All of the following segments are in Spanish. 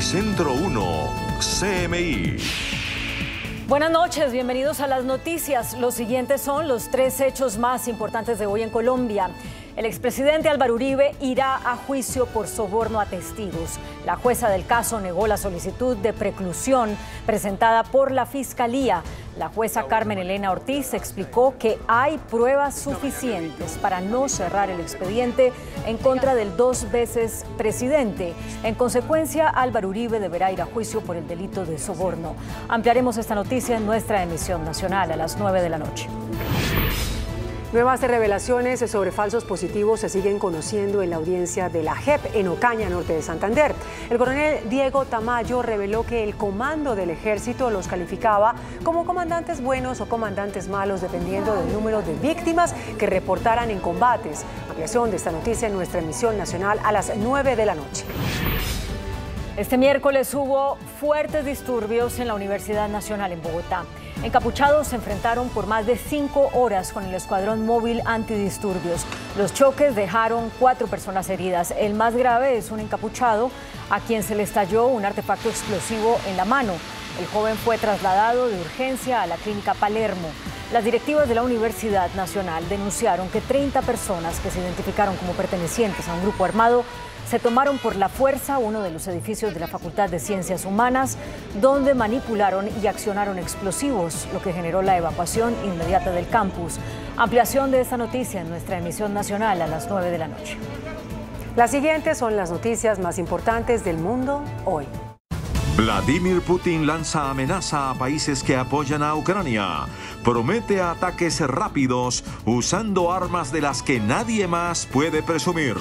Epicentro 1, CMI. Buenas noches, bienvenidos a las noticias. Los siguientes son los 3 hechos más importantes de hoy en Colombia. El expresidente Álvaro Uribe irá a juicio por soborno a testigos. La jueza del caso negó la solicitud de preclusión presentada por la Fiscalía. La jueza Carmen Elena Ortiz explicó que hay pruebas suficientes para no cerrar el expediente en contra del 2 veces presidente. En consecuencia, Álvaro Uribe deberá ir a juicio por el delito de soborno. Ampliaremos esta noticia en nuestra emisión nacional a las 9 de la noche. Nuevas revelaciones sobre falsos positivos se siguen conociendo en la audiencia de la JEP en Ocaña, norte de Santander. El coronel Diego Tamayo reveló que el comando del ejército los calificaba como comandantes buenos o comandantes malos dependiendo del número de víctimas que reportaran en combates. Ampliación de esta noticia en nuestra emisión nacional a las 9 de la noche. Este miércoles hubo fuertes disturbios en la Universidad Nacional en Bogotá. Encapuchados se enfrentaron por más de 5 horas con el escuadrón móvil antidisturbios. Los choques dejaron 4 personas heridas. El más grave es un encapuchado a quien se le estalló un artefacto explosivo en la mano. El joven fue trasladado de urgencia a la clínica Palermo. Las directivas de la Universidad Nacional denunciaron que 30 personas que se identificaron como pertenecientes a un grupo armado se tomaron por la fuerza uno de los edificios de la Facultad de Ciencias Humanas, donde manipularon y accionaron explosivos, lo que generó la evacuación inmediata del campus. Ampliación de esta noticia en nuestra emisión nacional a las 9 de la noche. Las siguientes son las noticias más importantes del mundo hoy. Vladimir Putin lanza amenaza a países que apoyan a Ucrania. Promete ataques rápidos usando armas de las que nadie más puede presumir.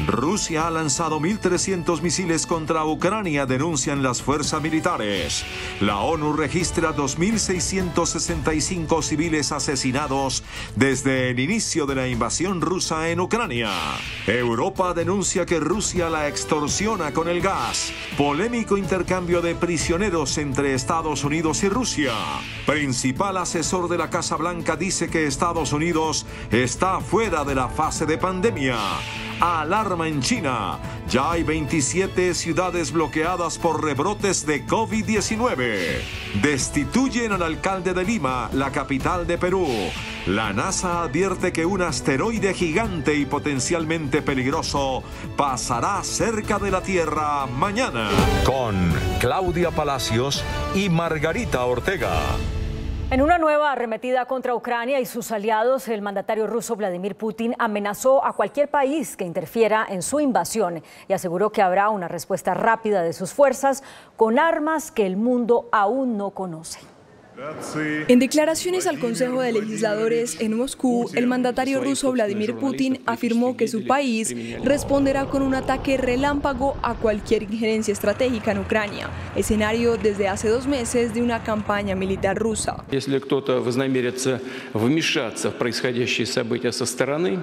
Rusia ha lanzado 1.300 misiles contra Ucrania, denuncian las fuerzas militares. La ONU registra 2.665 civiles asesinados desde el inicio de la invasión rusa en Ucrania. Europa denuncia que Rusia la extorsiona con el gas. Polémico intercambio de prisioneros entre Estados Unidos y Rusia. Principal asesor de la Casa Blanca dice que Estados Unidos está fuera de la fase de pandemia. Alarma en China. Ya hay 27 ciudades bloqueadas por rebrotes de COVID-19. Destituyen al alcalde de Lima, la capital de Perú. La NASA advierte que un asteroide gigante y potencialmente peligroso pasará cerca de la Tierra mañana. Con Claudia Palacios y Margarita Ortega. En una nueva arremetida contra Ucrania y sus aliados, el mandatario ruso Vladimir Putin amenazó a cualquier país que interfiera en su invasión y aseguró que habrá una respuesta rápida de sus fuerzas con armas que el mundo aún no conoce. En declaraciones al Consejo de Legisladores en Moscú, el mandatario ruso Vladimir Putin afirmó que su país responderá con un ataque relámpago a cualquier injerencia estratégica en Ucrania, escenario desde hace 2 meses de una campaña militar rusa. Если кто-то вознамерится вмешаться в происходящие события со стороны,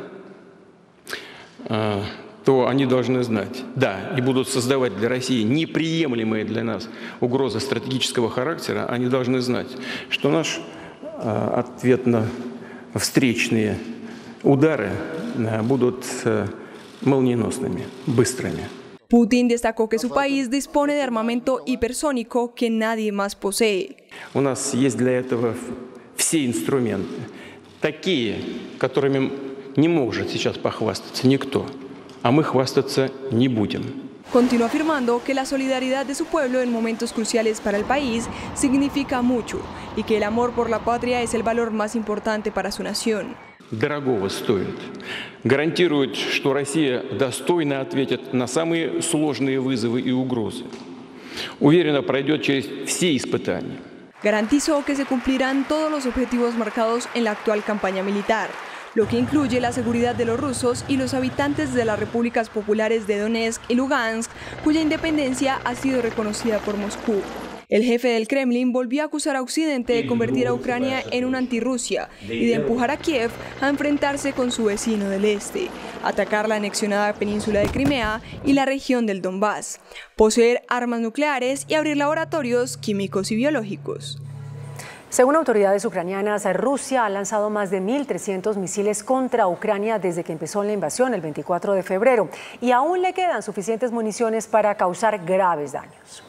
то они должны знать, да, и будут создавать для России неприемлемые для нас угрозы стратегического характера, они должны знать, что наши ответно-встречные удары будут молниеносными, быстрыми. Putin destacó que su país dispone de armamento hipersónico que nadie más posee. У нас есть для этого все инструменты, такие, которыми не может сейчас похвастаться никто. А мы хвастаться не будем. Continuó afirmando que la solidaridad de su pueblo en momentos cruciales para el país significa mucho y que el amor por la patria es el valor más importante para su nación. Дорогого стоит. Гарантирует, что Россия достойно ответит на самые сложные вызовы и угрозы. Уверенно пройдет через все испытания. Garantizó que se cumplirán todos los objetivos marcados en la actual campaña militar, lo que incluye la seguridad de los rusos y los habitantes de las repúblicas populares de Donetsk y Lugansk, cuya independencia ha sido reconocida por Moscú. El jefe del Kremlin volvió a acusar a Occidente de convertir a Ucrania en una antirrusia y de empujar a Kiev a enfrentarse con su vecino del este, atacar la anexionada península de Crimea y la región del Donbass, poseer armas nucleares y abrir laboratorios químicos y biológicos. Según autoridades ucranianas, Rusia ha lanzado más de 1.300 misiles contra Ucrania desde que empezó la invasión el 24 de febrero y aún le quedan suficientes municiones para causar graves daños.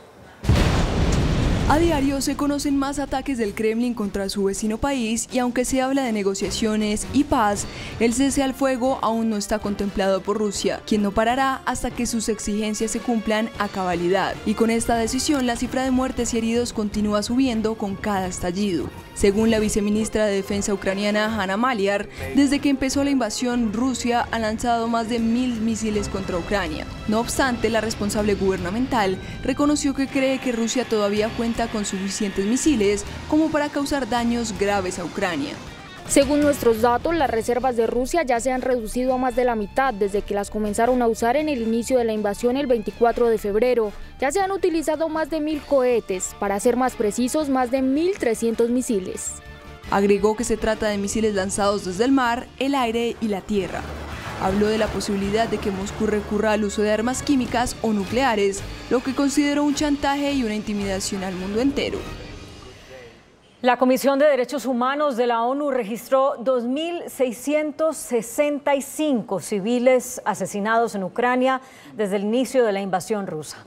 A diario se conocen más ataques del Kremlin contra su vecino país y aunque se habla de negociaciones y paz, el cese al fuego aún no está contemplado por Rusia, quien no parará hasta que sus exigencias se cumplan a cabalidad. Y con esta decisión, la cifra de muertes y heridos continúa subiendo con cada estallido. Según la viceministra de Defensa ucraniana Hanna Maliar, desde que empezó la invasión, Rusia ha lanzado más de 1.000 misiles contra Ucrania. No obstante, la responsable gubernamental reconoció que cree que Rusia todavía cuenta con suficientes misiles como para causar daños graves a Ucrania. Según nuestros datos, las reservas de Rusia ya se han reducido a más de la mitad desde que las comenzaron a usar en el inicio de la invasión el 24 de febrero. Ya se han utilizado más de 1.000 cohetes, para ser más precisos, más de 1.300 misiles. Agregó que se trata de misiles lanzados desde el mar, el aire y la tierra. Habló de la posibilidad de que Moscú recurra al uso de armas químicas o nucleares, lo que consideró un chantaje y una intimidación al mundo entero. La Comisión de Derechos Humanos de la ONU registró 2.665 civiles asesinados en Ucrania desde el inicio de la invasión rusa.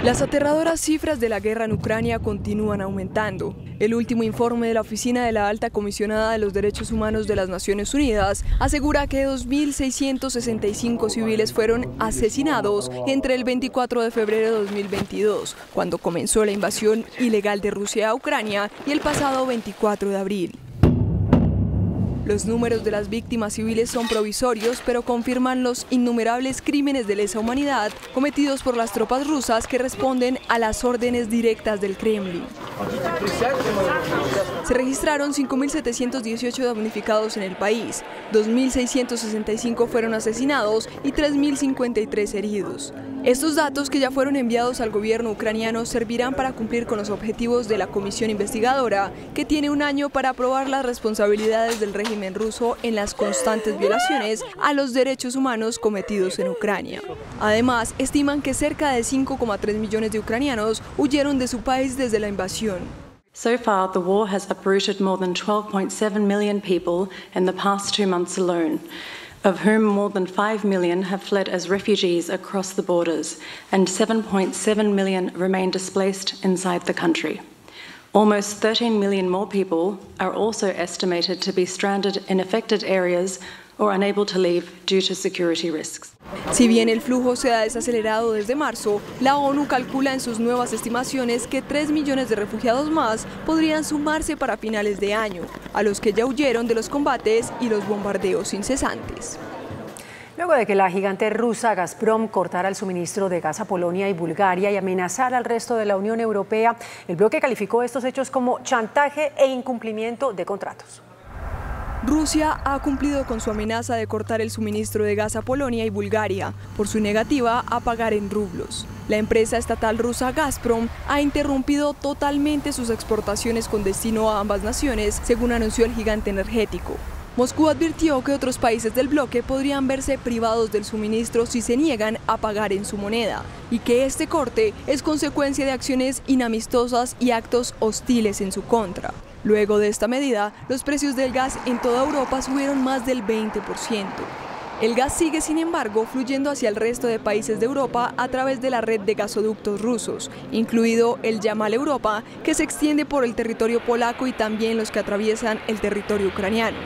Las aterradoras cifras de la guerra en Ucrania continúan aumentando. El último informe de la Oficina de la Alta Comisionada de los Derechos Humanos de las Naciones Unidas asegura que 2.665 civiles fueron asesinados entre el 24 de febrero de 2022, cuando comenzó la invasión ilegal de Rusia a Ucrania, y el pasado 24 de abril. Los números de las víctimas civiles son provisorios, pero confirman los innumerables crímenes de lesa humanidad cometidos por las tropas rusas que responden a las órdenes directas del Kremlin. Se registraron 5.718 damnificados en el país, 2.665 fueron asesinados y 3.053 heridos. Estos datos, que ya fueron enviados al gobierno ucraniano, servirán para cumplir con los objetivos de la comisión investigadora, que tiene un año para probar las responsabilidades del régimen ruso en las constantes violaciones a los derechos humanos cometidos en Ucrania. Además, estiman que cerca de 5,3 millones de ucranianos huyeron de su país desde la invasión. So far, the war has uprooted more than 12.7 million people in the past 2 months alone, of whom more than 5 million have fled as refugees across the borders, and 7.7 million remain displaced inside the country. Almost 13 million more people are also estimated to be stranded in affected areas or unable to leave due to security risks. Si bien el flujo se ha desacelerado desde marzo, la ONU calcula en sus nuevas estimaciones que 3 millones de refugiados más podrían sumarse para finales de año, a los que ya huyeron de los combates y los bombardeos incesantes. Luego de que la gigante rusa Gazprom cortara el suministro de gas a Polonia y Bulgaria y amenazara al resto de la Unión Europea, el bloque calificó estos hechos como chantaje e incumplimiento de contratos. Rusia ha cumplido con su amenaza de cortar el suministro de gas a Polonia y Bulgaria por su negativa a pagar en rublos. La empresa estatal rusa Gazprom ha interrumpido totalmente sus exportaciones con destino a ambas naciones, según anunció el gigante energético. Moscú advirtió que otros países del bloque podrían verse privados del suministro si se niegan a pagar en su moneda, y que este corte es consecuencia de acciones inamistosas y actos hostiles en su contra. Luego de esta medida, los precios del gas en toda Europa subieron más del 20%. El gas sigue, sin embargo, fluyendo hacia el resto de países de Europa a través de la red de gasoductos rusos, incluido el Yamal Europa, que se extiende por el territorio polaco y también los que atraviesan el territorio ucraniano.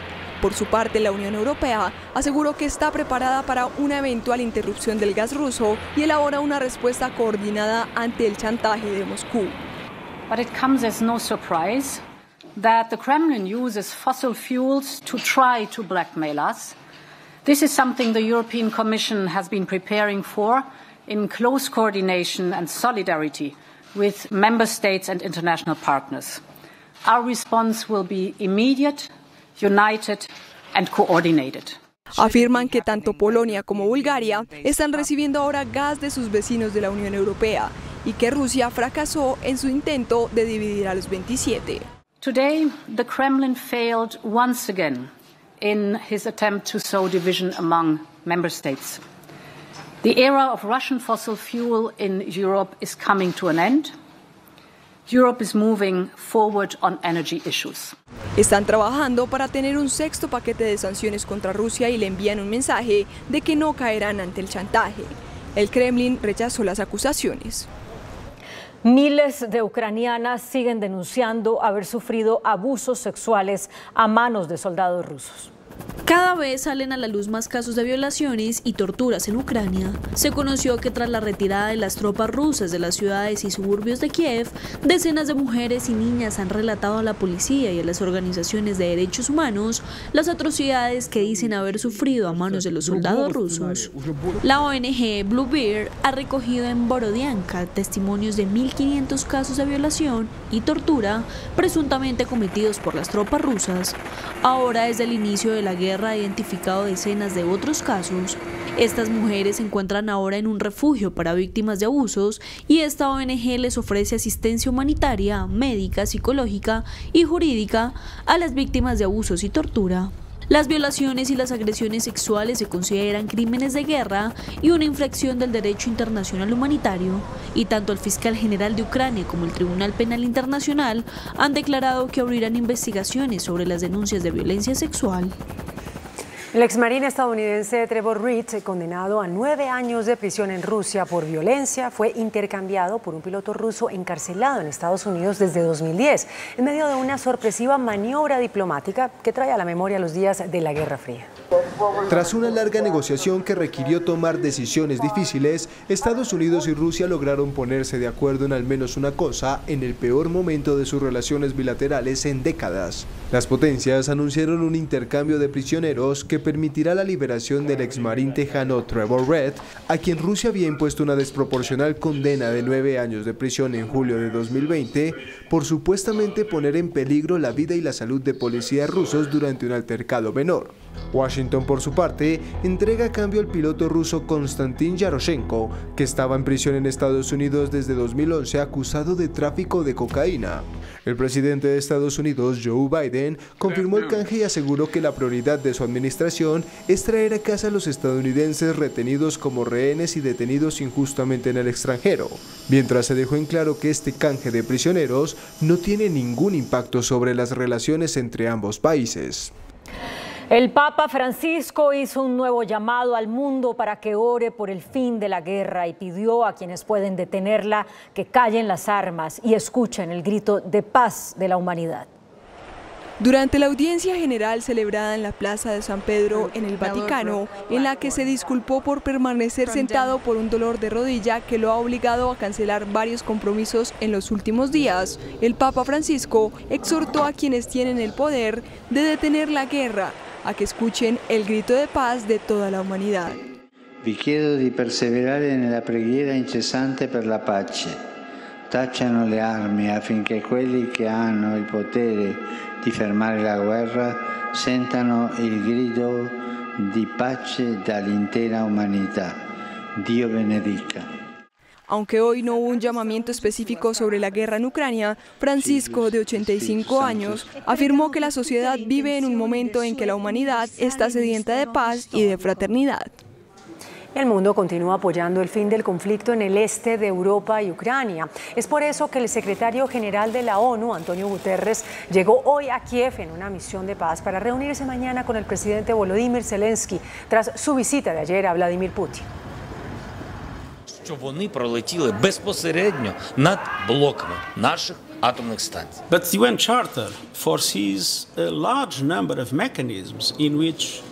Por su parte, la Unión Europea aseguró que está preparada para una eventual interrupción del gas ruso y elabora una respuesta coordinada ante el chantaje de Moscú. But it comes as no surprise that the Kremlin uses fossil fuels to try to blackmail us. This is something the European Commission has been preparing for in close coordination and solidarity with member states and international partners. Our response will be immediate, united and coordinated. Afirman que tanto Polonia como Bulgaria están recibiendo ahora gas de sus vecinos de la Unión Europea y que Rusia fracasó en su intento de dividir a los 27. Today, the Kremlin failed once again in his attempt to sow division among member states. The era of Russian fossil fuel in Europe is coming to an end. Europe is moving forward on energy issues. Están trabajando para tener un sexto paquete de sanciones contra Rusia y le envían un mensaje de que no caerán ante el chantaje. El Kremlin rechazó las acusaciones. Miles de ucranianas siguen denunciando haber sufrido abusos sexuales a manos de soldados rusos. Cada vez salen a la luz más casos de violaciones y torturas en Ucrania. Se conoció que tras la retirada de las tropas rusas de las ciudades y suburbios de Kiev, decenas de mujeres y niñas han relatado a la policía y a las organizaciones de derechos humanos las atrocidades que dicen haber sufrido a manos de los soldados rusos. La ONG Bluebeard ha recogido en Borodianka testimonios de 1.500 casos de violación y tortura presuntamente cometidos por las tropas rusas. Ahora, desde el inicio de la guerra, ha identificado decenas de otros casos. Estas mujeres se encuentran ahora en un refugio para víctimas de abusos y esta ONG les ofrece asistencia humanitaria, médica, psicológica y jurídica a las víctimas de abusos y tortura. Las violaciones y las agresiones sexuales se consideran crímenes de guerra y una infracción del derecho internacional humanitario, y tanto el fiscal general de Ucrania como el Tribunal Penal Internacional han declarado que abrirán investigaciones sobre las denuncias de violencia sexual. El exmarín estadounidense Trevor Reed, condenado a 9 años de prisión en Rusia por violencia, fue intercambiado por un piloto ruso encarcelado en Estados Unidos desde 2010, en medio de una sorpresiva maniobra diplomática que trae a la memoria los días de la Guerra Fría. Tras una larga negociación que requirió tomar decisiones difíciles, Estados Unidos y Rusia lograron ponerse de acuerdo en al menos una cosa en el peor momento de sus relaciones bilaterales en décadas. Las potencias anunciaron un intercambio de prisioneros que permitirá la liberación del exmarín tejano Trevor Reed, a quien Rusia había impuesto una desproporcional condena de 9 años de prisión en julio de 2020 por supuestamente poner en peligro la vida y la salud de policías rusos durante un altercado menor. Washington, por su parte, entrega a cambio al piloto ruso Konstantin Yaroshenko, que estaba en prisión en Estados Unidos desde 2011 acusado de tráfico de cocaína. El presidente de Estados Unidos, Joe Biden, confirmó el canje y aseguró que la prioridad de su administración es traer a casa a los estadounidenses retenidos como rehenes y detenidos injustamente en el extranjero, mientras se dejó en claro que este canje de prisioneros no tiene ningún impacto sobre las relaciones entre ambos países. El Papa Francisco hizo un nuevo llamado al mundo para que ore por el fin de la guerra y pidió a quienes pueden detenerla que callen las armas y escuchen el grito de paz de la humanidad. Durante la audiencia general celebrada en la Plaza de San Pedro en el Vaticano, en la que se disculpó por permanecer sentado por un dolor de rodilla que lo ha obligado a cancelar varios compromisos en los últimos días, el Papa Francisco exhortó a quienes tienen el poder de detener la guerra a que escuchen el grito de paz de toda la humanidad. Vi chiedo di perseverare nella preghiera incessante per la pace. Tacciano le armi affinché quelli che hanno il potere di fermare la guerra sentano il grido di pace dall'intera umanità. Dio benedica. Aunque hoy no hubo un llamamiento específico sobre la guerra en Ucrania, Francisco, de 85 años, afirmó que la sociedad vive en un momento en que la humanidad está sedienta de paz y de fraternidad. El mundo continúa apoyando el fin del conflicto en el este de Europa y Ucrania. Es por eso que el secretario general de la ONU, Antonio Guterres, llegó hoy a Kiev en una misión de paz para reunirse mañana con el presidente Volodymyr Zelensky tras su visita de ayer a Vladimir Putin. Щоб вони пролетіли безпосередньо над блоками наших атомних станцій. But the UN Charter foresees a large number of mechanisms in which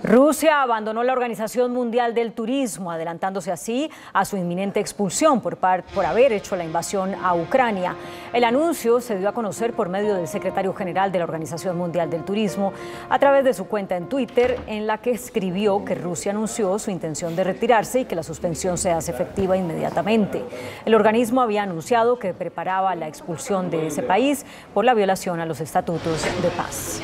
Rusia abandonó la Organización Mundial del Turismo, adelantándose así a su inminente expulsión por haber hecho la invasión a Ucrania. El anuncio se dio a conocer por medio del secretario general de la Organización Mundial del Turismo a través de su cuenta en Twitter, en la que escribió que Rusia anunció su intención de retirarse y que la suspensión se hace efectiva inmediatamente. El organismo había anunciado que preparaba la expulsión de ese país por la violación a los estatutos de paz.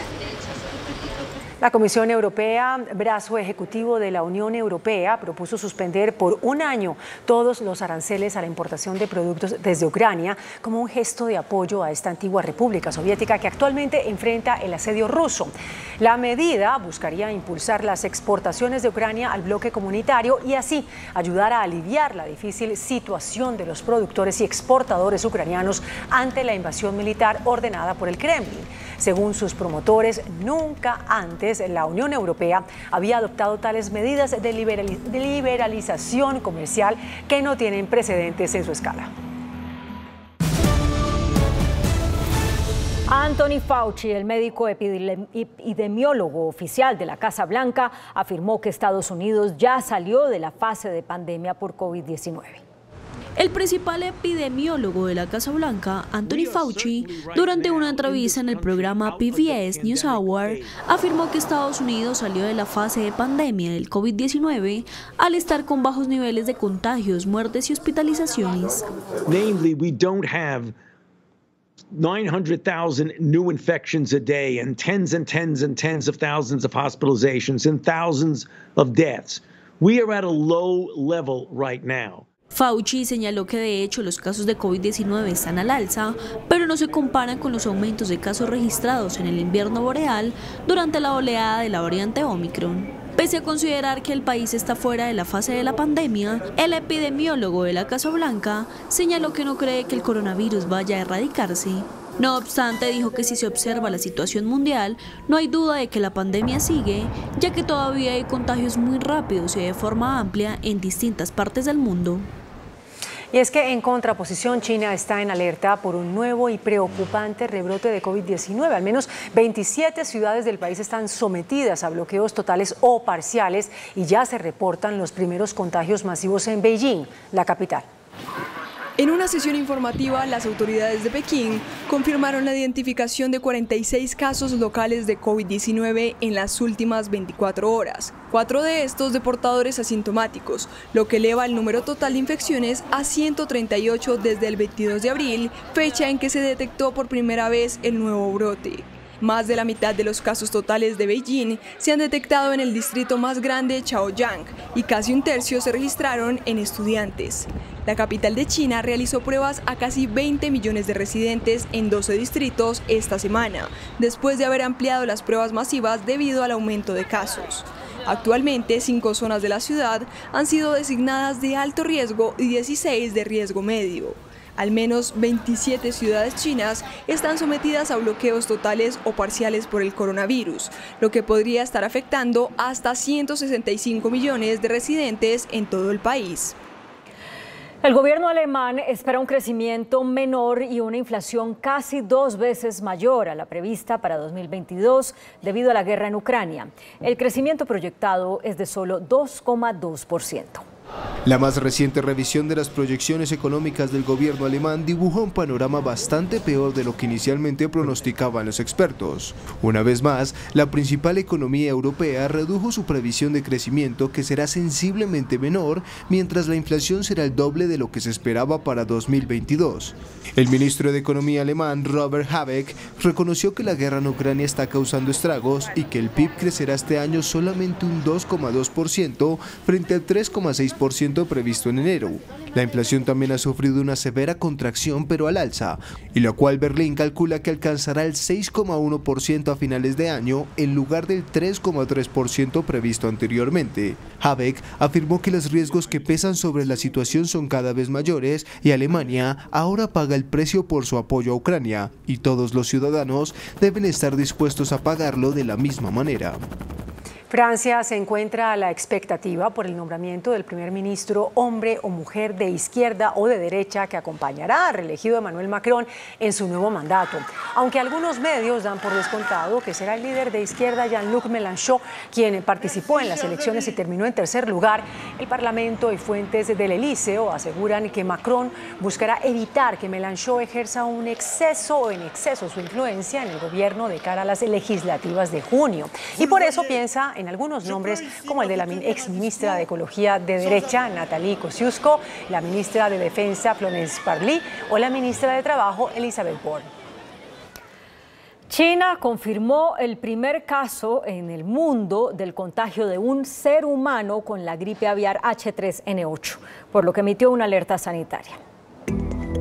La Comisión Europea, brazo ejecutivo de la Unión Europea, propuso suspender por un año todos los aranceles a la importación de productos desde Ucrania como un gesto de apoyo a esta antigua república soviética que actualmente enfrenta el asedio ruso. La medida buscaría impulsar las exportaciones de Ucrania al bloque comunitario y así ayudar a aliviar la difícil situación de los productores y exportadores ucranianos ante la invasión militar ordenada por el Kremlin. Según sus promotores, nunca antes la Unión Europea había adoptado tales medidas de liberalización comercial que no tienen precedentes en su escala. Anthony Fauci, el médico epidemiólogo oficial de la Casa Blanca, afirmó que Estados Unidos ya salió de la fase de pandemia por COVID-19. El principal epidemiólogo de la Casa Blanca, Anthony Fauci, durante una entrevista en el programa PBS NewsHour, afirmó que Estados Unidos salió de la fase de pandemia del COVID-19 al estar con bajos niveles de contagios, muertes y hospitalizaciones. Namely, we don't have 900,000 new infections a day and tens of thousands of hospitalizations and thousands of deaths. We are at a low level right now. Fauci señaló que de hecho los casos de COVID-19 están al alza, pero no se comparan con los aumentos de casos registrados en el invierno boreal durante la oleada de la variante Omicron. Pese a considerar que el país está fuera de la fase de la pandemia, el epidemiólogo de la Casa Blanca señaló que no cree que el coronavirus vaya a erradicarse. No obstante, dijo que si se observa la situación mundial, no hay duda de que la pandemia sigue, ya que todavía hay contagios muy rápidos y de forma amplia en distintas partes del mundo. Y es que en contraposición, China está en alerta por un nuevo y preocupante rebrote de COVID-19. Al menos 27 ciudades del país están sometidas a bloqueos totales o parciales y ya se reportan los primeros contagios masivos en Beijing, la capital. En una sesión informativa, las autoridades de Pekín confirmaron la identificación de 46 casos locales de COVID-19 en las últimas 24 horas. 4 de estos de portadores asintomáticos, lo que eleva el número total de infecciones a 138 desde el 22 de abril, fecha en que se detectó por primera vez el nuevo brote. Más de la mitad de los casos totales de Beijing se han detectado en el distrito más grande, Chaoyang, y casi un tercio se registraron en estudiantes. La capital de China realizó pruebas a casi 20 millones de residentes en 12 distritos esta semana, después de haber ampliado las pruebas masivas debido al aumento de casos. Actualmente, 5 zonas de la ciudad han sido designadas de alto riesgo y 16 de riesgo medio. Al menos 27 ciudades chinas están sometidas a bloqueos totales o parciales por el coronavirus, lo que podría estar afectando hasta 165 millones de residentes en todo el país. El gobierno alemán espera un crecimiento menor y una inflación casi 2 veces mayor a la prevista para 2022 debido a la guerra en Ucrania. El crecimiento proyectado es de solo 2,2%. La más reciente revisión de las proyecciones económicas del gobierno alemán dibuja un panorama bastante peor de lo que inicialmente pronosticaban los expertos. Una vez más, la principal economía europea redujo su previsión de crecimiento, que será sensiblemente menor, mientras la inflación será el doble de lo que se esperaba para 2022. El ministro de Economía alemán, Robert Habeck, reconoció que la guerra en Ucrania está causando estragos y que el PIB crecerá este año solamente un 2,2% frente al 3,6% previsto en enero. La inflación también ha sufrido una severa contracción, pero al alza, y la cual Berlín calcula que alcanzará el 6,1% a finales de año en lugar del 3,3% previsto anteriormente. Habeck afirmó que los riesgos que pesan sobre la situación son cada vez mayores y Alemania ahora paga el precio por su apoyo a Ucrania, y todos los ciudadanos deben estar dispuestos a pagarlo de la misma manera. Francia se encuentra a la expectativa por el nombramiento del primer ministro hombre o mujer de izquierda o de derecha que acompañará al reelegido Emmanuel Macron en su nuevo mandato. Aunque algunos medios dan por descontado que será el líder de izquierda Jean-Luc Mélenchon quien participó en las elecciones y terminó en tercer lugar, el Parlamento y fuentes del Elíseo aseguran que Macron buscará evitar que Mélenchon ejerza en exceso su influencia en el gobierno de cara a las legislativas de junio. Y por eso piensa en algunos nombres como el de la exministra de Ecología de derecha, Nathalie Kosciusko, la ministra de Defensa, Florence Parly, o la ministra de Trabajo, Elisabeth Borne. China confirmó el primer caso en el mundo del contagio de un ser humano con la gripe aviar H3N8, por lo que emitió una alerta sanitaria.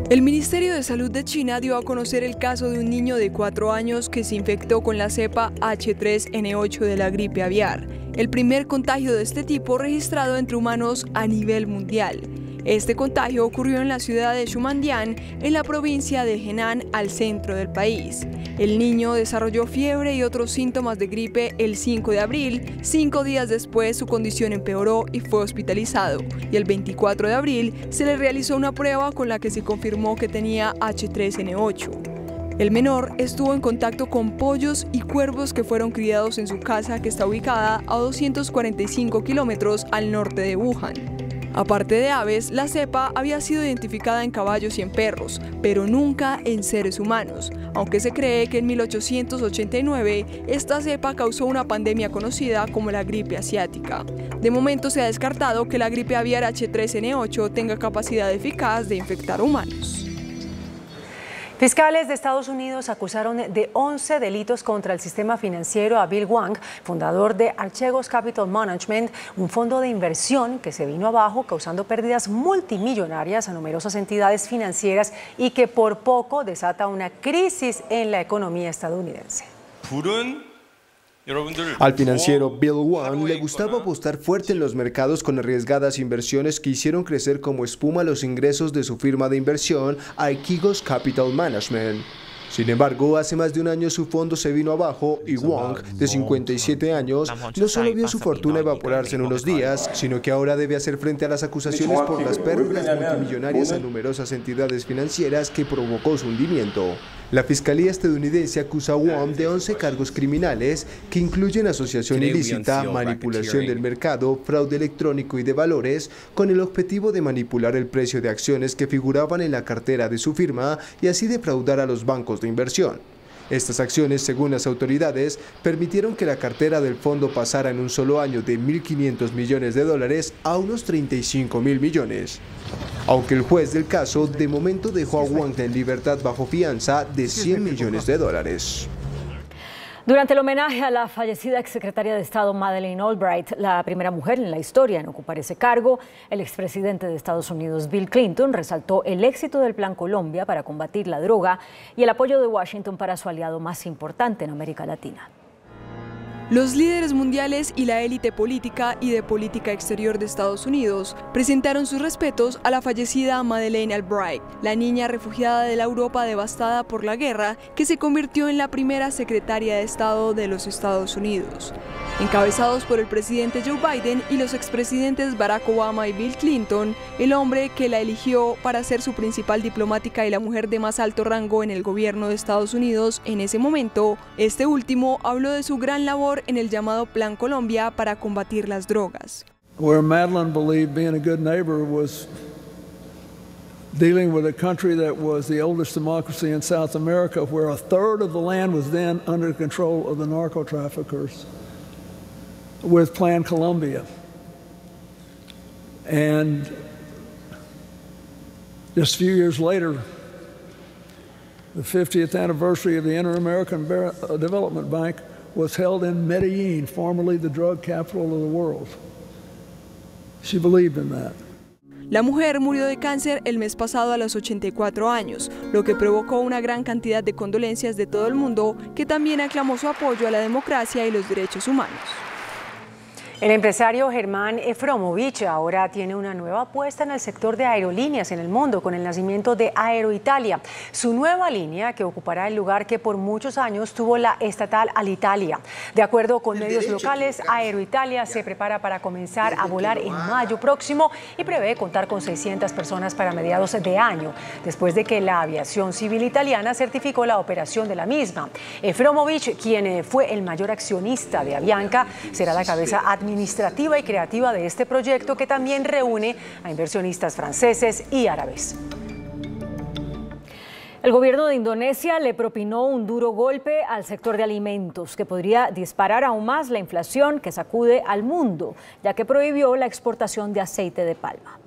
El Ministerio de Salud de China dio a conocer el caso de un niño de 4 años que se infectó con la cepa H3N8 de la gripe aviar, el primer contagio de este tipo registrado entre humanos a nivel mundial. Este contagio ocurrió en la ciudad de Xumandian, en la provincia de Henan, al centro del país. El niño desarrolló fiebre y otros síntomas de gripe el 5 de abril. 5 días después su condición empeoró y fue hospitalizado. Y el 24 de abril se le realizó una prueba con la que se confirmó que tenía H3N8. El menor estuvo en contacto con pollos y cuervos que fueron criados en su casa, que está ubicada a 245 kilómetros al norte de Wuhan. Aparte de aves, la cepa había sido identificada en caballos y en perros, pero nunca en seres humanos, aunque se cree que en 1889 esta cepa causó una pandemia conocida como la gripe asiática. De momento se ha descartado que la gripe aviar H3N8 tenga capacidad eficaz de infectar humanos. Fiscales de Estados Unidos acusaron de 11 delitos contra el sistema financiero a Bill Hwang, fundador de Archegos Capital Management, un fondo de inversión que se vino abajo causando pérdidas multimillonarias a numerosas entidades financieras y que por poco desata una crisis en la economía estadounidense. Al financiero Bill Hwang le gustaba apostar fuerte en los mercados con arriesgadas inversiones que hicieron crecer como espuma los ingresos de su firma de inversión Archegos Capital Management. Sin embargo, hace más de un año su fondo se vino abajo y Hwang, de 57 años, no solo vio su fortuna evaporarse en unos días, sino que ahora debe hacer frente a las acusaciones por las pérdidas multimillonarias a numerosas entidades financieras que provocó su hundimiento. La Fiscalía estadounidense acusa a Hwang de 11 cargos criminales que incluyen asociación ilícita, manipulación del mercado, fraude electrónico y de valores, con el objetivo de manipular el precio de acciones que figuraban en la cartera de su firma y así defraudar a los bancos de inversión. Estas acciones, según las autoridades, permitieron que la cartera del fondo pasara en un solo año de 1.500 millones de dólares a unos 35.000 millones. Aunque el juez del caso de momento dejó a Hwang en libertad bajo fianza de 100 millones de dólares. Durante el homenaje a la fallecida exsecretaria de Estado Madeleine Albright, la primera mujer en la historia en ocupar ese cargo, el expresidente de Estados Unidos Bill Clinton resaltó el éxito del Plan Colombia para combatir la droga y el apoyo de Washington para su aliado más importante en América Latina. Los líderes mundiales y la élite política y de política exterior de Estados Unidos presentaron sus respetos a la fallecida Madeleine Albright, la niña refugiada de la Europa devastada por la guerra que se convirtió en la primera secretaria de Estado de los Estados Unidos. Encabezados por el presidente Joe Biden y los expresidentes Barack Obama y Bill Clinton, el hombre que la eligió para ser su principal diplomática y la mujer de más alto rango en el gobierno de Estados Unidos en ese momento, este último habló de su gran labor en el llamado Plan Colombia para combatir las drogas. Where Madeleine believed being a good neighbor was dealing with a country that was the oldest democracy in South America, where a third of the land was then under the control of the narco traffickers, with Plan Colombia. And just a few years later, the 50th anniversary of the Inter-American Development Bank was held in Medellin, formerly the drug capital of the world. She believed in that. La mujer murió de cáncer el mes pasado a los 84 años, lo que provocó una gran cantidad de condolencias de todo el mundo, que también aclamó su apoyo a la democracia y los derechos humanos. El empresario Germán Efromovich ahora tiene una nueva apuesta en el sector de aerolíneas en el mundo con el nacimiento de Aeroitalia, su nueva línea que ocupará el lugar que por muchos años tuvo la estatal Alitalia. De acuerdo con medios locales, Aeroitalia se prepara para comenzar a volar en mayo próximo y prevé contar con 600 personas para mediados de año, después de que la aviación civil italiana certificó la operación de la misma. Efromovich, quien fue el mayor accionista de Avianca, será la cabeza administrativa y creativa de este proyecto que también reúne a inversionistas franceses y árabes. El gobierno de Indonesia le propinó un duro golpe al sector de alimentos que podría disparar aún más la inflación que sacude al mundo, ya que prohibió la exportación de aceite de palma.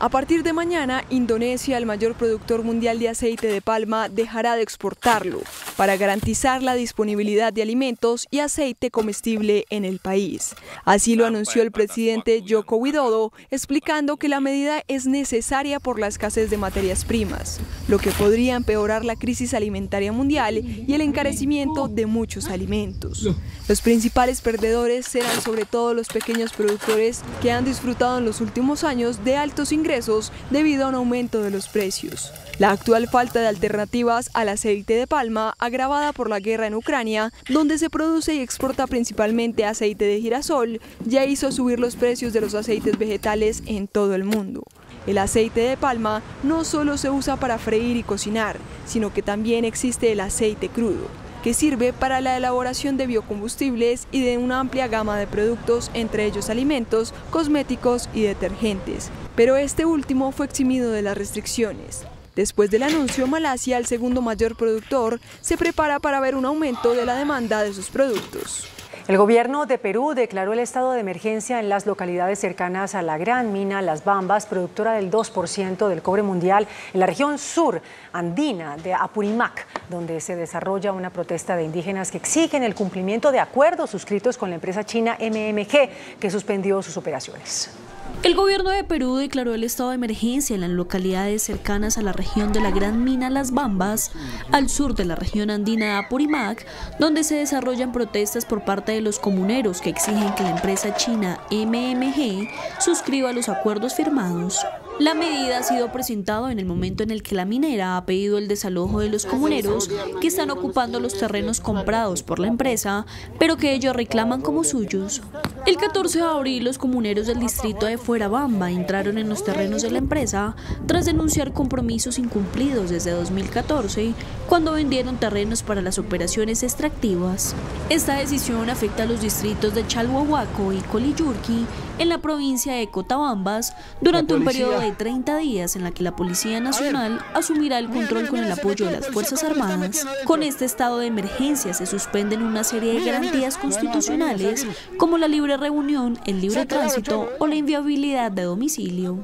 A partir de mañana, Indonesia, el mayor productor mundial de aceite de palma, dejará de exportarlo para garantizar la disponibilidad de alimentos y aceite comestible en el país. Así lo anunció el presidente Joko Widodo, explicando que la medida es necesaria por la escasez de materias primas, lo que podría empeorar la crisis alimentaria mundial y el encarecimiento de muchos alimentos. Los principales perdedores serán sobre todo los pequeños productores que han disfrutado en los últimos años de altos ingresos debido a un aumento de los precios. La actual falta de alternativas al aceite de palma, agravada por la guerra en Ucrania, donde se produce y exporta principalmente aceite de girasol, ya hizo subir los precios de los aceites vegetales en todo el mundo. El aceite de palma no solo se usa para freír y cocinar, sino que también existe el aceite crudo, que sirve para la elaboración de biocombustibles y de una amplia gama de productos, entre ellos alimentos, cosméticos y detergentes. Pero este último fue eximido de las restricciones. Después del anuncio, Malasia, el segundo mayor productor, se prepara para ver un aumento de la demanda de sus productos. El gobierno de Perú declaró el estado de emergencia en las localidades cercanas a la gran mina Las Bambas, productora del 2% del cobre mundial, en la región sur andina de Apurímac, donde se desarrolla una protesta de indígenas que exigen el cumplimiento de acuerdos suscritos con la empresa china MMG, que suspendió sus operaciones. El gobierno de Perú declaró el estado de emergencia en las localidades cercanas a la región de la gran mina Las Bambas, al sur de la región andina de Apurímac, donde se desarrollan protestas por parte de los comuneros que exigen que la empresa china MMG suscriba los acuerdos firmados. La medida ha sido presentada en el momento en el que la minera ha pedido el desalojo de los comuneros que están ocupando los terrenos comprados por la empresa, pero que ellos reclaman como suyos. El 14 de abril, los comuneros del distrito de Fuerabamba entraron en los terrenos de la empresa tras denunciar compromisos incumplidos desde 2014, cuando vendieron terrenos para las operaciones extractivas. Esta decisión afecta a los distritos de Chalhuahuaco y Coliyurqui, en la provincia de Cotabambas, durante un periodo de 30 días en la que la Policía Nacional asumirá el control con el apoyo de las Fuerzas Armadas. Con este estado de emergencia se suspenden una serie de garantías constitucionales como la libre reunión, el libre tránsito o la inviabilidad de domicilio.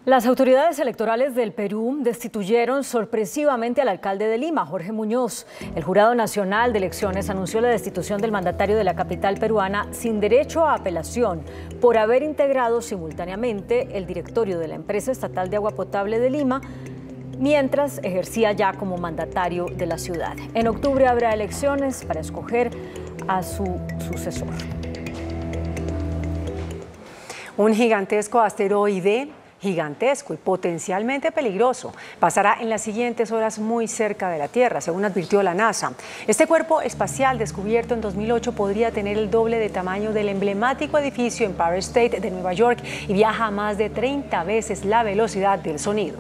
Las autoridades electorales del Perú destituyeron sorpresivamente al alcalde de Lima, Jorge Muñoz. El Jurado Nacional de Elecciones anunció la destitución del mandatario de la capital peruana sin derecho a apelación por haber integrado simultáneamente el directorio de la empresa estatal de agua potable de Lima, mientras ejercía ya como mandatario de la ciudad. En octubre habrá elecciones para escoger a su sucesor. Un gigantesco asteroide, gigantesco y potencialmente peligroso, pasará en las siguientes horas muy cerca de la Tierra, según advirtió la NASA. Este cuerpo espacial, descubierto en 2008, podría tener el doble de tamaño del emblemático edificio Empire State de Nueva York y viaja a más de 30 veces la velocidad del sonido.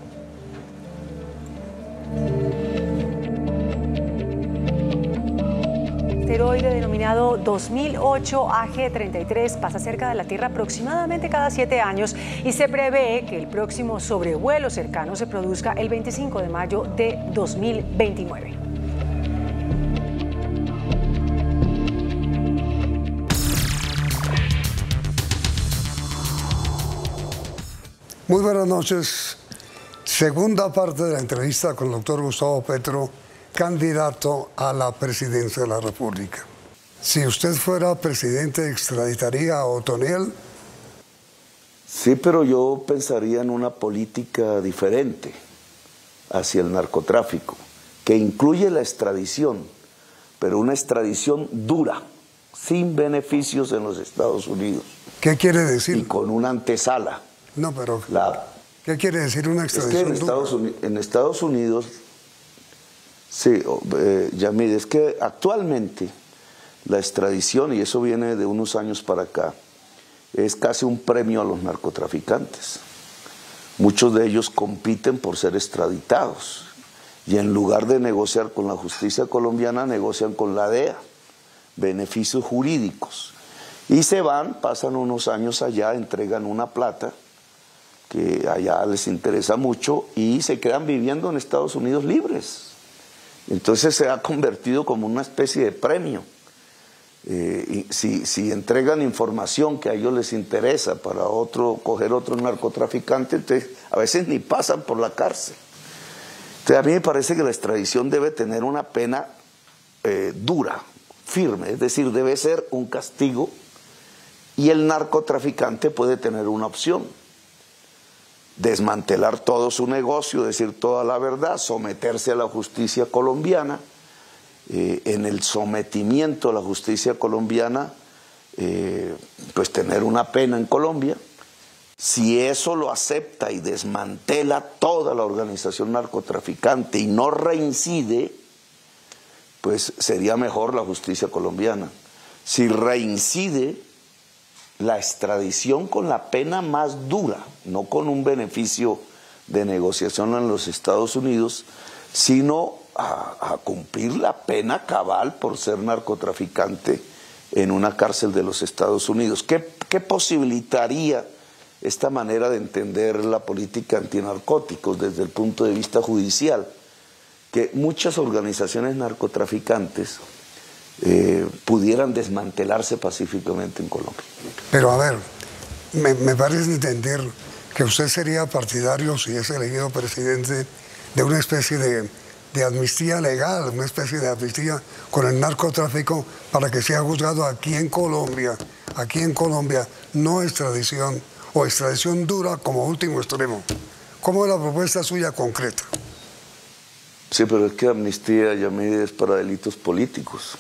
El asteroide denominado 2008 AG33 pasa cerca de la Tierra aproximadamente cada 7 años y se prevé que el próximo sobrevuelo cercano se produzca el 25 de mayo de 2029. Muy buenas noches. Segunda parte de la entrevista con el doctor Gustavo Petro, candidato a la presidencia de la República. Si usted fuera presidente, ¿extraditaría a Otoniel? Sí, pero yo pensaría en una política diferente hacia el narcotráfico, que incluye la extradición, pero una extradición dura, sin beneficios en los Estados Unidos. ¿Qué quiere decir? Y con una antesala. No, pero ¿qué quiere decir una extradición dura? En Estados Unidos, sí, Yamid, es que actualmente la extradición, y eso viene de unos años para acá, es casi un premio a los narcotraficantes. Muchos de ellos compiten por ser extraditados y en lugar de negociar con la justicia colombiana, negocian con la DEA, beneficios jurídicos. Y se van, pasan unos años allá, entregan una plata que allá les interesa mucho y se quedan viviendo en Estados Unidos libres. Entonces se ha convertido como una especie de premio. Si entregan información que a ellos les interesa para coger otro narcotraficante, entonces a veces ni pasan por la cárcel. Entonces a mí me parece que la extradición debe tener una pena dura, firme, es decir, debe ser un castigo, y el narcotraficante puede tener una opción: desmantelar todo su negocio, decir toda la verdad, someterse a la justicia colombiana. En el sometimiento a la justicia colombiana, pues tener una pena en Colombia. Si eso lo acepta y desmantela toda la organización narcotraficante y no reincide, pues sería mejor la justicia colombiana. Si reincide, la extradición con la pena más dura, no con un beneficio de negociación en los Estados Unidos, sino a cumplir la pena cabal por ser narcotraficante en una cárcel de los Estados Unidos. ¿Qué posibilitaría esta manera de entender la política antinarcóticos desde el punto de vista judicial? Que muchas organizaciones narcotraficantes pudieran desmantelarse pacíficamente en Colombia. Pero a ver, me parece entender que usted sería partidario, si es elegido presidente, de una especie de amnistía legal, una especie de amnistía con el narcotráfico para que sea juzgado aquí en Colombia, no extradición o extradición dura como último extremo. ¿Cómo es la propuesta suya concreta? Sí, pero es que amnistía ya me es para delitos políticos.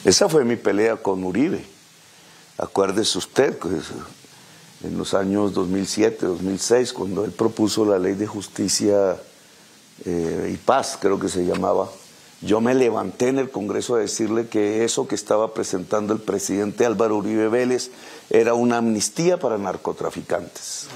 Esa fue mi pelea con Uribe. Acuérdese usted, pues, en los años 2007, 2006, cuando él propuso la ley de justicia y paz, creo que se llamaba, yo me levanté en el Congreso a decirle que eso que estaba presentando el presidente Álvaro Uribe Vélez era una amnistía para narcotraficantes.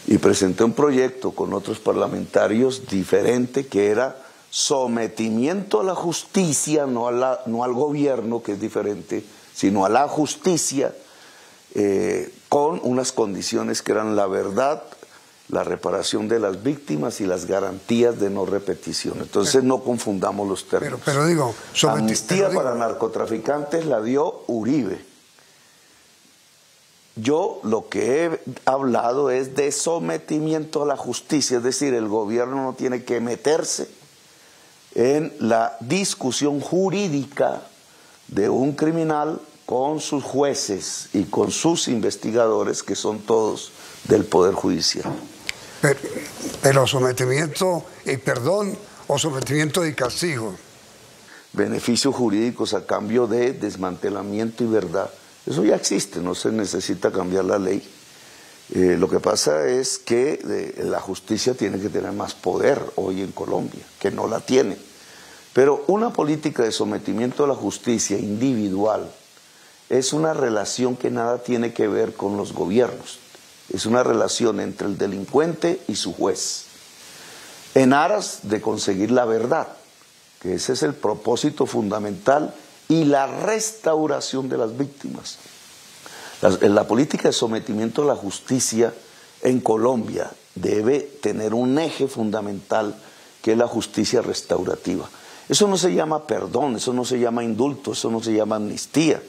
Y presenté un proyecto con otros parlamentarios diferente, que era sometimiento a la justicia, no al gobierno, que es diferente, sino a la justicia, con unas condiciones que eran la verdad, la reparación de las víctimas y las garantías de no repetición. Entonces no confundamos los términos. Pero digo, amnistía para narcotraficantes la dio Uribe. Yo lo que he hablado es de sometimiento a la justicia, es decir, el gobierno no tiene que meterse en la discusión jurídica de un criminal con sus jueces y con sus investigadores, que son todos del Poder Judicial. Pero sometimiento y perdón o sometimiento y castigo. Beneficios jurídicos a cambio de desmantelamiento y verdad. Eso ya existe, no se necesita cambiar la ley. Lo que pasa es que la justicia tiene que tener más poder hoy en Colombia, que no la tiene. Pero una política de sometimiento a la justicia individual es una relación que nada tiene que ver con los gobiernos. Es una relación entre el delincuente y su juez, en aras de conseguir la verdad, que ese es el propósito fundamental, y la restauración de las víctimas. La política de sometimiento a la justicia en Colombia debe tener un eje fundamental, que es la justicia restaurativa. Eso no se llama perdón, eso no se llama indulto, eso no se llama amnistía.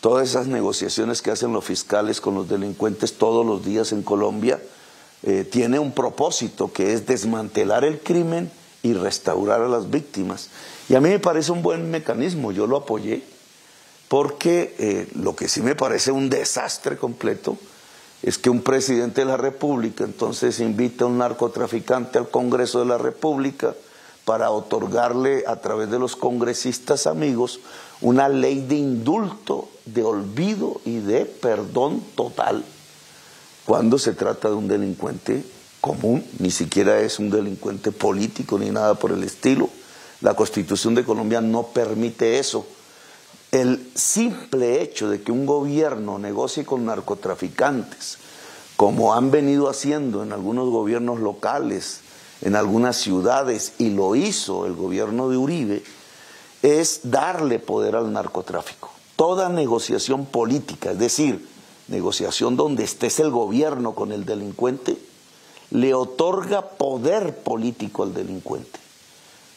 Todas esas negociaciones que hacen los fiscales con los delincuentes todos los días en Colombia tiene un propósito, que es desmantelar el crimen y restaurar a las víctimas. Y a mí me parece un buen mecanismo, yo lo apoyé, porque lo que sí me parece un desastre completo es que un presidente de la República entonces invita a un narcotraficante al Congreso de la República para otorgarle a través de los congresistas amigos una ley de indulto, de olvido y de perdón total, cuando se trata de un delincuente común, ni siquiera es un delincuente político ni nada por el estilo. La Constitución de Colombia no permite eso. El simple hecho de que un gobierno negocie con narcotraficantes, como han venido haciendo en algunos gobiernos locales, en algunas ciudades, y lo hizo el gobierno de Uribe, es darle poder al narcotráfico. Toda negociación política, es decir, negociación donde estés el gobierno con el delincuente, le otorga poder político al delincuente.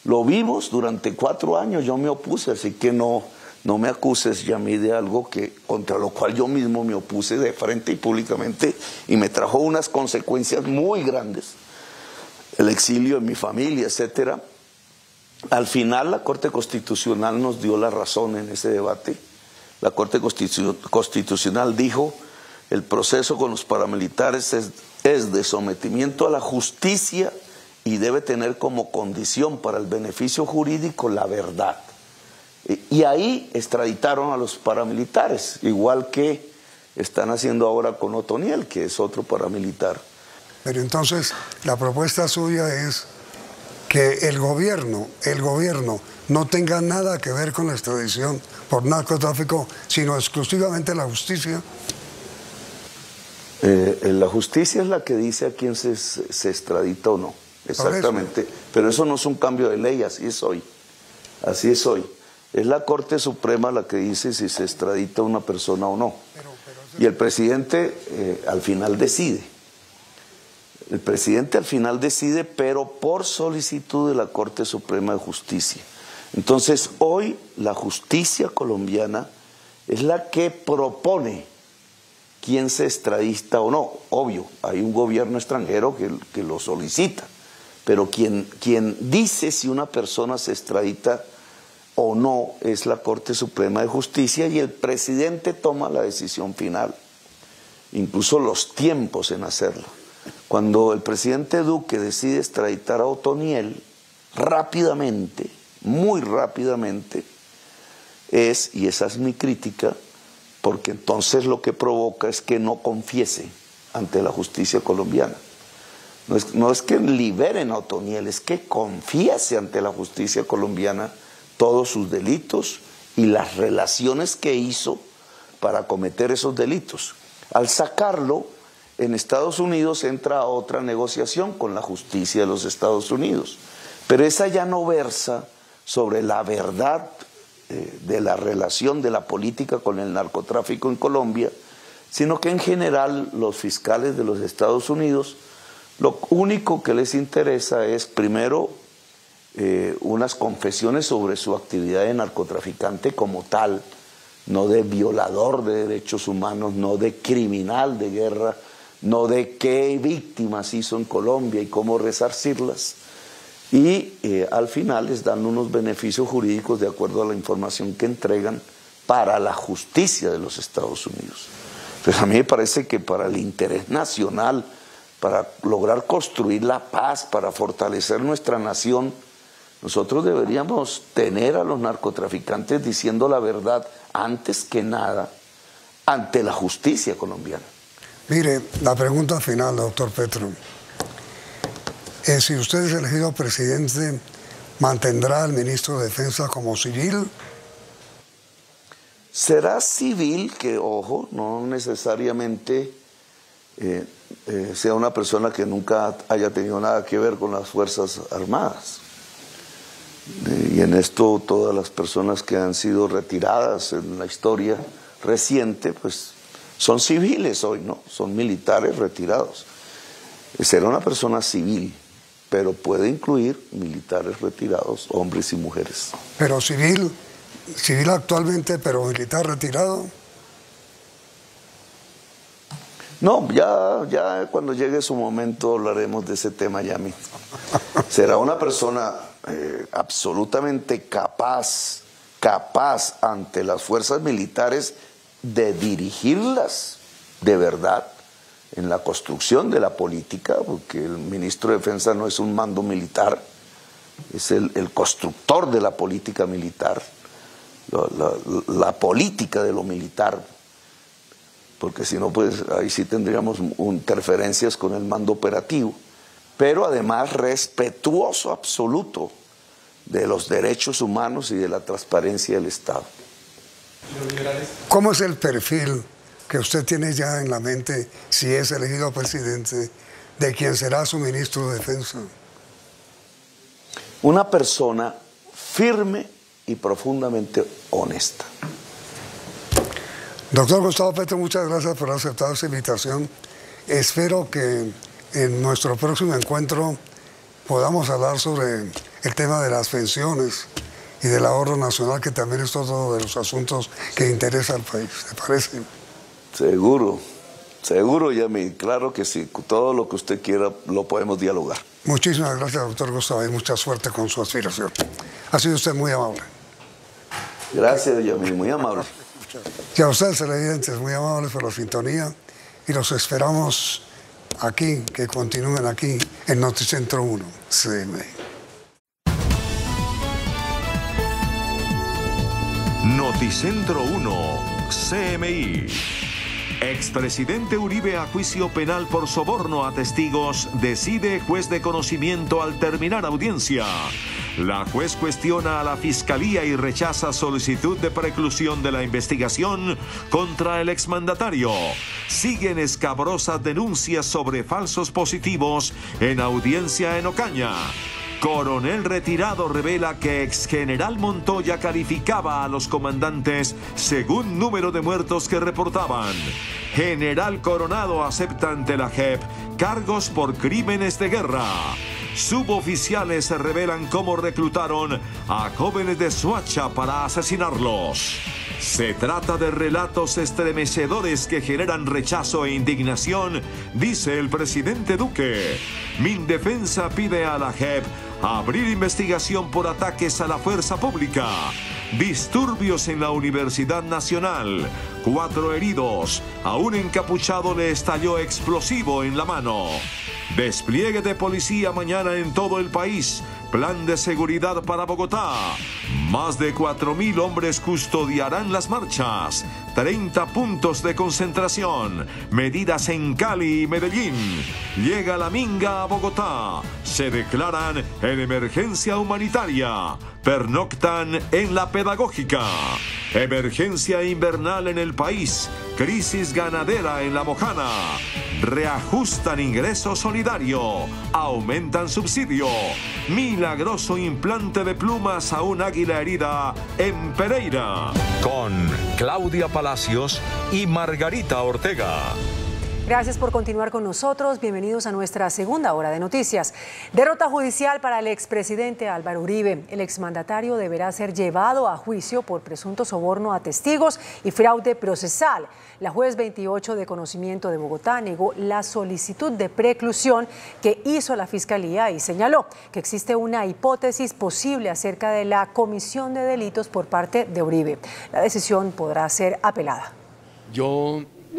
Lo vimos durante 4 años, yo me opuse, así que no no me acuses, Yamid, de algo contra lo cual yo mismo me opuse de frente y públicamente y me trajo unas consecuencias muy grandes. El exilio de mi familia, etcétera. Al final la Corte Constitucional nos dio la razón en ese debate. La Corte Constitucional dijo: el proceso con los paramilitares es de sometimiento a la justicia y debe tener como condición para el beneficio jurídico la verdad. Y ahí extraditaron a los paramilitares, igual que están haciendo ahora con Otoniel, que es otro paramilitar. Pero entonces la propuesta suya es que el gobierno no tenga nada que ver con la extradición por narcotráfico, sino exclusivamente la justicia. La justicia es la que dice a quién se extradita o no, exactamente. Pero eso no es un cambio de ley, así es hoy. Así es hoy. Es la Corte Suprema la que dice si se extradita a una persona o no. Y el presidente al final decide. El presidente al final decide, pero por solicitud de la Corte Suprema de Justicia. Entonces, hoy la justicia colombiana es la que propone quién se extradita o no. Obvio, hay un gobierno extranjero que lo solicita, pero quien dice si una persona se extradita o no es la Corte Suprema de Justicia, y el presidente toma la decisión final, incluso los tiempos en hacerlo. Cuando el presidente Duque decide extraditar a Otoniel, rápidamente, muy rápidamente, y esa es mi crítica, porque entonces lo que provoca es que no confiese ante la justicia colombiana. No es que liberen a Otoniel, es que confiese ante la justicia colombiana todos sus delitos y las relaciones que hizo para cometer esos delitos. Al sacarlo, en Estados Unidos entra a otra negociación con la justicia de los Estados Unidos, pero esa ya no versa sobre la verdad de la relación de la política con el narcotráfico en Colombia, sino que en general los fiscales de los Estados Unidos lo único que les interesa es, primero, unas confesiones sobre su actividad de narcotraficante como tal, no de violador de derechos humanos, no de criminal de guerra, no de qué víctimas hizo en Colombia y cómo resarcirlas. Y al final les dan unos beneficios jurídicos de acuerdo a la información que entregan para la justicia de los Estados Unidos. Pues a mí me parece que para el interés nacional, para lograr construir la paz, para fortalecer nuestra nación, nosotros deberíamos tener a los narcotraficantes diciendo la verdad antes que nada ante la justicia colombiana. Mire, la pregunta final, doctor Petro. Si usted es elegido presidente, ¿mantendrá al ministro de Defensa como civil? Será civil, que ojo, no necesariamente sea una persona que nunca haya tenido nada que ver con las Fuerzas Armadas. Y en esto todas las personas que han sido retiradas en la historia reciente, pues son civiles hoy, ¿no? Son militares retirados. Será una persona civil, pero puede incluir militares retirados, hombres y mujeres. Pero civil actualmente, pero militar retirado. No, ya cuando llegue su momento hablaremos de ese tema, Yami. Será una persona absolutamente capaz ante las fuerzas militares de dirigirlas de verdad en la construcción de la política, porque el ministro de Defensa no es un mando militar, es el constructor de la política militar, la política de lo militar, porque si no, pues ahí sí tendríamos interferencias con el mando operativo, pero además respetuoso absoluto de los derechos humanos y de la transparencia del Estado. ¿Cómo es el perfil que usted tiene ya en la mente, si es elegido presidente, de quien será su ministro de Defensa? Una persona firme y profundamente honesta. Doctor Gustavo Petro, muchas gracias por haber aceptado esta invitación. Espero que en nuestro próximo encuentro podamos hablar sobre el tema de las pensiones y del ahorro nacional, que también es otro de los asuntos que interesa al país. ¿Te parece? Seguro, seguro, Yamid. Claro que sí. Todo lo que usted quiera lo podemos dialogar. Muchísimas gracias, doctor Gustavo, y mucha suerte con su aspiración. Ha sido usted muy amable. Gracias, Yamid, muy amable. Y a ustedes, televidentes, muy amables por la sintonía, y los esperamos aquí, que continúen aquí en Noticentro 1, CMI. Noticentro 1, CMI. Expresidente Uribe a juicio penal por soborno a testigos, decide juez de conocimiento al terminar audiencia. La juez cuestiona a la fiscalía y rechaza solicitud de preclusión de la investigación contra el exmandatario. Siguen escabrosas denuncias sobre falsos positivos en audiencia en Ocaña. Coronel retirado revela que exgeneral Montoya calificaba a los comandantes según número de muertos que reportaban. General Coronado acepta ante la JEP cargos por crímenes de guerra. Suboficiales se revelan cómo reclutaron a jóvenes de Soacha para asesinarlos. Se trata de relatos estremecedores que generan rechazo e indignación, dice el presidente Duque. Mindefensa pide a la JEP abrir investigación por ataques a la fuerza pública. Disturbios en la Universidad Nacional. 4 heridos. A un encapuchado le estalló explosivo en la mano. Despliegue de policía mañana en todo el país. Plan de seguridad para Bogotá. Más de 4.000 hombres custodiarán las marchas. 30 puntos de concentración. Medidas en Cali y Medellín. Llega la minga a Bogotá. Se declaran en emergencia humanitaria. Pernoctan en la pedagógica. Emergencia invernal en el país. Crisis ganadera en La Mojana. Reajustan ingreso solidario. Aumentan subsidio. Milagroso implante de plumas a un águila herida en Pereira. Con Claudia Palacios y Margarita Ortega. Gracias por continuar con nosotros. Bienvenidos a nuestra segunda hora de noticias. Derrota judicial para el expresidente Álvaro Uribe. El exmandatario deberá ser llevado a juicio por presunto soborno a testigos y fraude procesal. La juez 28 de conocimiento de Bogotá negó la solicitud de preclusión que hizo la Fiscalía y señaló que existe una hipótesis posible acerca de la comisión de delitos por parte de Uribe. La decisión podrá ser apelada.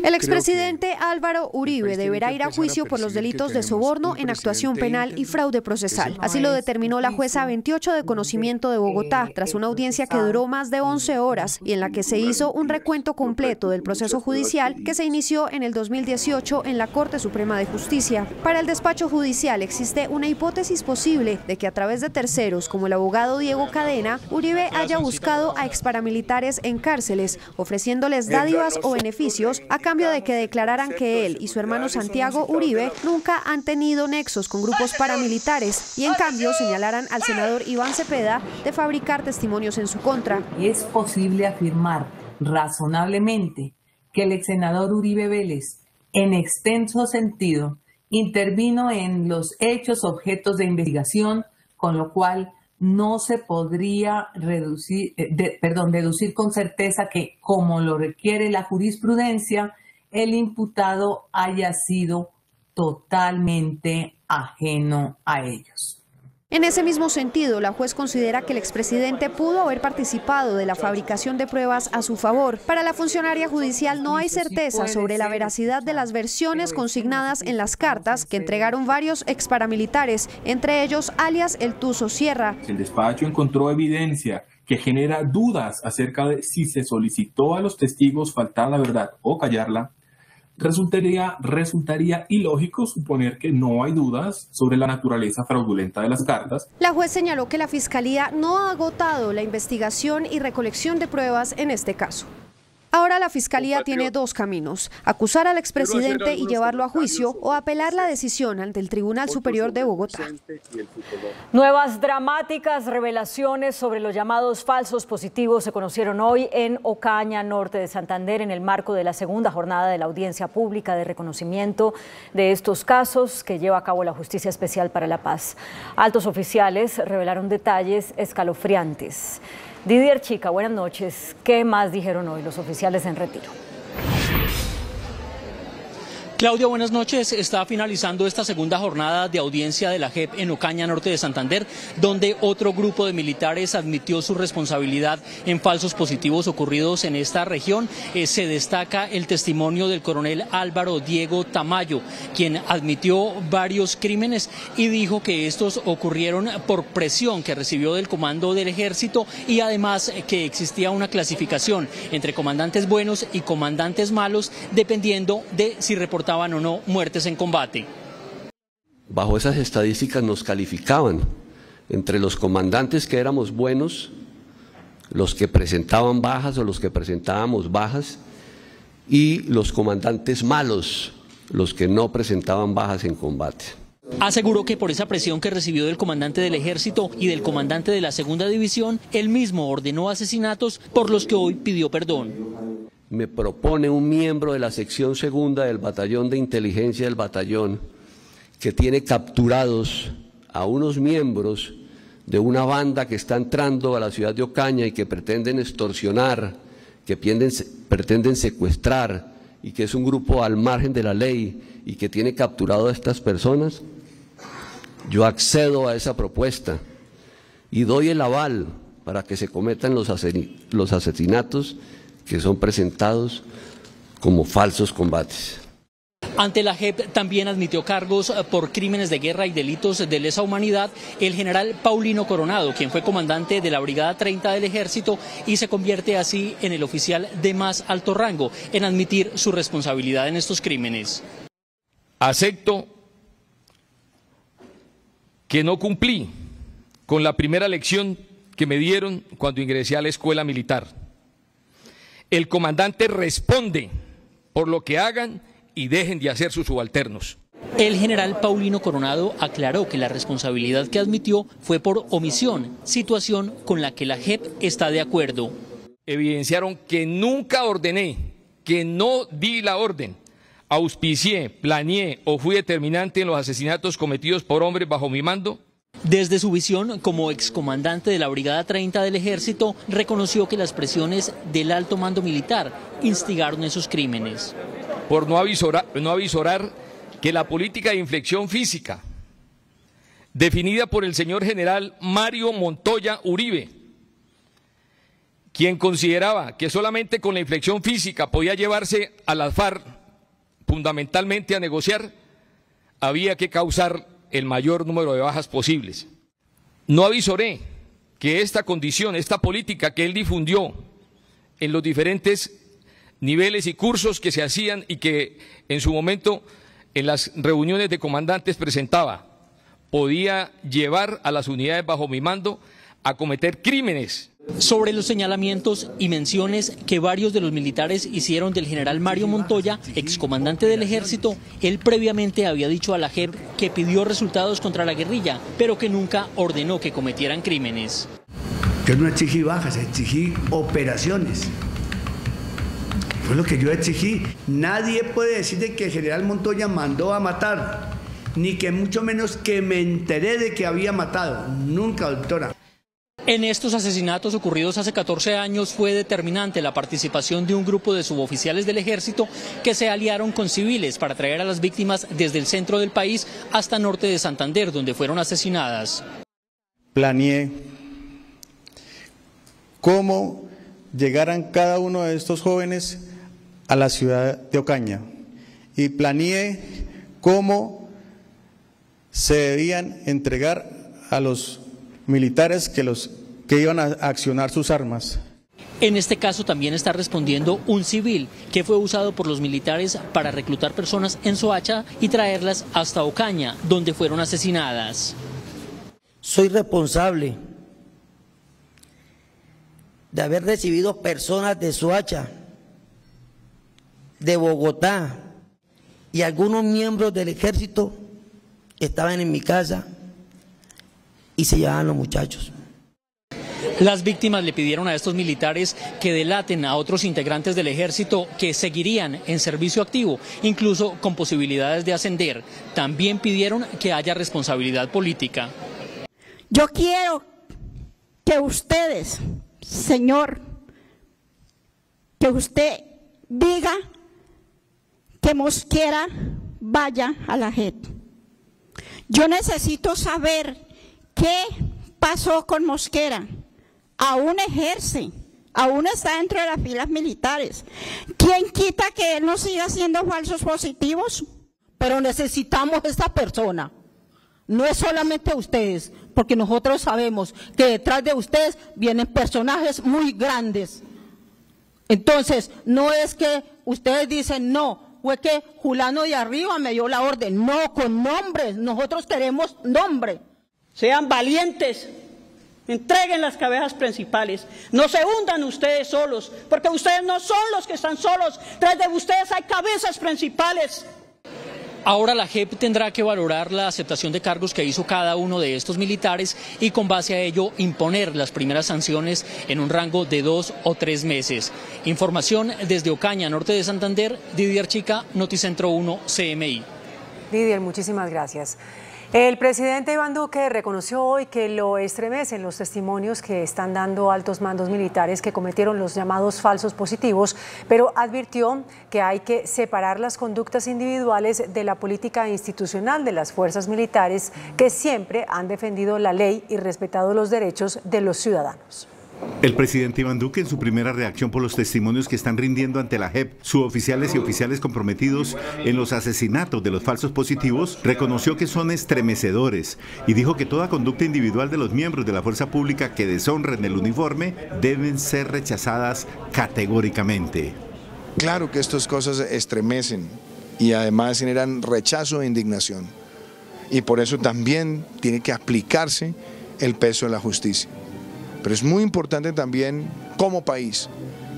El expresidente Álvaro Uribe deberá ir a juicio por los delitos de soborno en actuación penal y fraude procesal. Así lo determinó la jueza 28 de conocimiento de Bogotá, tras una audiencia que duró más de 11 horas y en la que se hizo un recuento completo del proceso judicial que se inició en el 2018 en la Corte Suprema de Justicia. Para el despacho judicial existe una hipótesis posible de que a través de terceros, como el abogado Diego Cadena, Uribe haya buscado a exparamilitares en cárceles, ofreciéndoles dádivas o beneficios a cambio de que declararan que él y su hermano Santiago Uribe nunca han tenido nexos con grupos paramilitares y en cambio señalaran al senador Iván Cepeda de fabricar testimonios en su contra. Es posible afirmar razonablemente que el exsenador Uribe Vélez, en extenso sentido, intervino en los hechos objetos de investigación, con lo cual no se podría deducir con certeza que, como lo requiere la jurisprudencia, el imputado haya sido totalmente ajeno a ellos. En ese mismo sentido, la juez considera que el expresidente pudo haber participado de la fabricación de pruebas a su favor. Para la funcionaria judicial no hay certeza sobre la veracidad de las versiones consignadas en las cartas que entregaron varios exparamilitares, entre ellos alias El Tuzo Sierra. El despacho encontró evidencia que genera dudas acerca de si se solicitó a los testigos faltar la verdad o callarla. Resultaría ilógico suponer que no hay dudas sobre la naturaleza fraudulenta de las cartas. La juez señaló que la Fiscalía no ha agotado la investigación y recolección de pruebas en este caso. Ahora la Fiscalía tiene dos caminos: acusar al expresidente y llevarlo a juicio o apelar la decisión ante el Tribunal Superior de Bogotá. Nuevas dramáticas revelaciones sobre los llamados falsos positivos se conocieron hoy en Ocaña, norte de Santander, en el marco de la segunda jornada de la audiencia pública de reconocimiento de estos casos que lleva a cabo la Justicia Especial para la Paz. Altos oficiales revelaron detalles escalofriantes. Didier Chica, buenas noches. ¿Qué más dijeron hoy los oficiales en retiro? Claudia, buenas noches. Está finalizando esta segunda jornada de audiencia de la JEP en Ocaña, norte de Santander, donde otro grupo de militares admitió su responsabilidad en falsos positivos ocurridos en esta región. Se destaca el testimonio del coronel Álvaro Diego Tamayo, quien admitió varios crímenes y dijo que estos ocurrieron por presión que recibió del comando del ejército y además que existía una clasificación entre comandantes buenos y comandantes malos dependiendo de si reportaban o no muertes en combate. Bajo esas estadísticas nos calificaban entre los comandantes que éramos buenos, los que presentaban bajas o los que presentábamos bajas, y los comandantes malos, los que no presentaban bajas en combate. Aseguró que por esa presión que recibió del comandante del ejército y del comandante de la segunda división, él mismo ordenó asesinatos por los que hoy pidió perdón. Me propone un miembro de la sección segunda del batallón de inteligencia del batallón que tiene capturados a unos miembros de una banda que está entrando a la ciudad de Ocaña y que pretenden extorsionar, que pretenden secuestrar y que es un grupo al margen de la ley y que tiene capturado a estas personas. Yo accedo a esa propuesta y doy el aval para que se cometan los asesinatos que son presentados como falsos combates. Ante la JEP también admitió cargos por crímenes de guerra y delitos de lesa humanidad el general Paulino Coronado, quien fue comandante de la Brigada 30 del Ejército y se convierte así en el oficial de más alto rango en admitir su responsabilidad en estos crímenes. Acepto que no cumplí con la primera lección que me dieron cuando ingresé a la escuela militar. El comandante responde por lo que hagan y dejen de hacer sus subalternos. El general Paulino Coronado aclaró que la responsabilidad que admitió fue por omisión, situación con la que la JEP está de acuerdo. Evidenciaron que nunca ordené, que no di la orden, auspicié, planeé o fui determinante en los asesinatos cometidos por hombres bajo mi mando. Desde su visión como excomandante de la Brigada 30 del Ejército, reconoció que las presiones del alto mando militar instigaron esos crímenes. Por no avisorar que la política de inflexión física, definida por el señor general Mario Montoya Uribe, quien consideraba que solamente con la inflexión física podía llevarse a las FARC fundamentalmente a negociar, había que causar el mayor número de bajas posibles. No avisoré que esta condición, esta política que él difundió en los diferentes niveles y cursos que se hacían y que en su momento en las reuniones de comandantes presentaba, podía llevar a las unidades bajo mi mando a cometer crímenes. Sobre los señalamientos y menciones que varios de los militares hicieron del general Mario Montoya, excomandante del Ejército, él previamente había dicho a la JEP que pidió resultados contra la guerrilla, pero que nunca ordenó que cometieran crímenes. Yo no exigí bajas, exigí operaciones. Fue lo que yo exigí. Nadie puede decir de que el general Montoya mandó a matar, ni que mucho menos que me enteré de que había matado. Nunca, doctora. En estos asesinatos ocurridos hace 14 años fue determinante la participación de un grupo de suboficiales del Ejército que se aliaron con civiles para traer a las víctimas desde el centro del país hasta norte de Santander, donde fueron asesinadas. Planeé cómo llegaran cada uno de estos jóvenes a la ciudad de Ocaña y planeé cómo se debían entregar a los militares que iban a accionar sus armas. En este caso también está respondiendo un civil que fue usado por los militares para reclutar personas en Soacha y traerlas hasta Ocaña, donde fueron asesinadas. Soy responsable de haber recibido personas de Soacha de Bogotá y algunos miembros del ejército estaban en mi casa y se llevaban los muchachos. Las víctimas le pidieron a estos militares que delaten a otros integrantes del ejército que seguirían en servicio activo, incluso con posibilidades de ascender. También pidieron que haya responsabilidad política. Yo quiero que ustedes, señor, que usted diga que Mosquera vaya a la JEP. Yo necesito saber qué pasó con Mosquera. Aún ejerce, aún está dentro de las filas militares. ¿Quién quita que él no siga haciendo falsos positivos? Pero necesitamos esta persona. No es solamente ustedes, porque nosotros sabemos que detrás de ustedes vienen personajes muy grandes. Entonces, no es que ustedes dicen no, fue que Julano de arriba me dio la orden. No, con nombres, nosotros queremos nombre. Sean valientes. Entreguen las cabezas principales, no se hundan ustedes solos, porque ustedes no son los que están solos, tras de ustedes hay cabezas principales. Ahora la JEP tendrá que valorar la aceptación de cargos que hizo cada uno de estos militares y con base a ello imponer las primeras sanciones en un rango de 2 o 3 meses. Información desde Ocaña, norte de Santander, Didier Chica, Noticentro 1, CMI. Didier, muchísimas gracias. El presidente Iván Duque reconoció hoy que lo estremecen los testimonios que están dando altos mandos militares que cometieron los llamados falsos positivos, pero advirtió que hay que separar las conductas individuales de la política institucional de las fuerzas militares que siempre han defendido la ley y respetado los derechos de los ciudadanos. El presidente Iván Duque, en su primera reacción por los testimonios que están rindiendo ante la JEP, suboficiales y oficiales comprometidos en los asesinatos de los falsos positivos, reconoció que son estremecedores y dijo que toda conducta individual de los miembros de la fuerza pública que deshonren el uniforme deben ser rechazadas categóricamente. Claro que estas cosas estremecen y además generan rechazo e indignación. Y por eso también tiene que aplicarse el peso de la justicia. Pero es muy importante también, como país,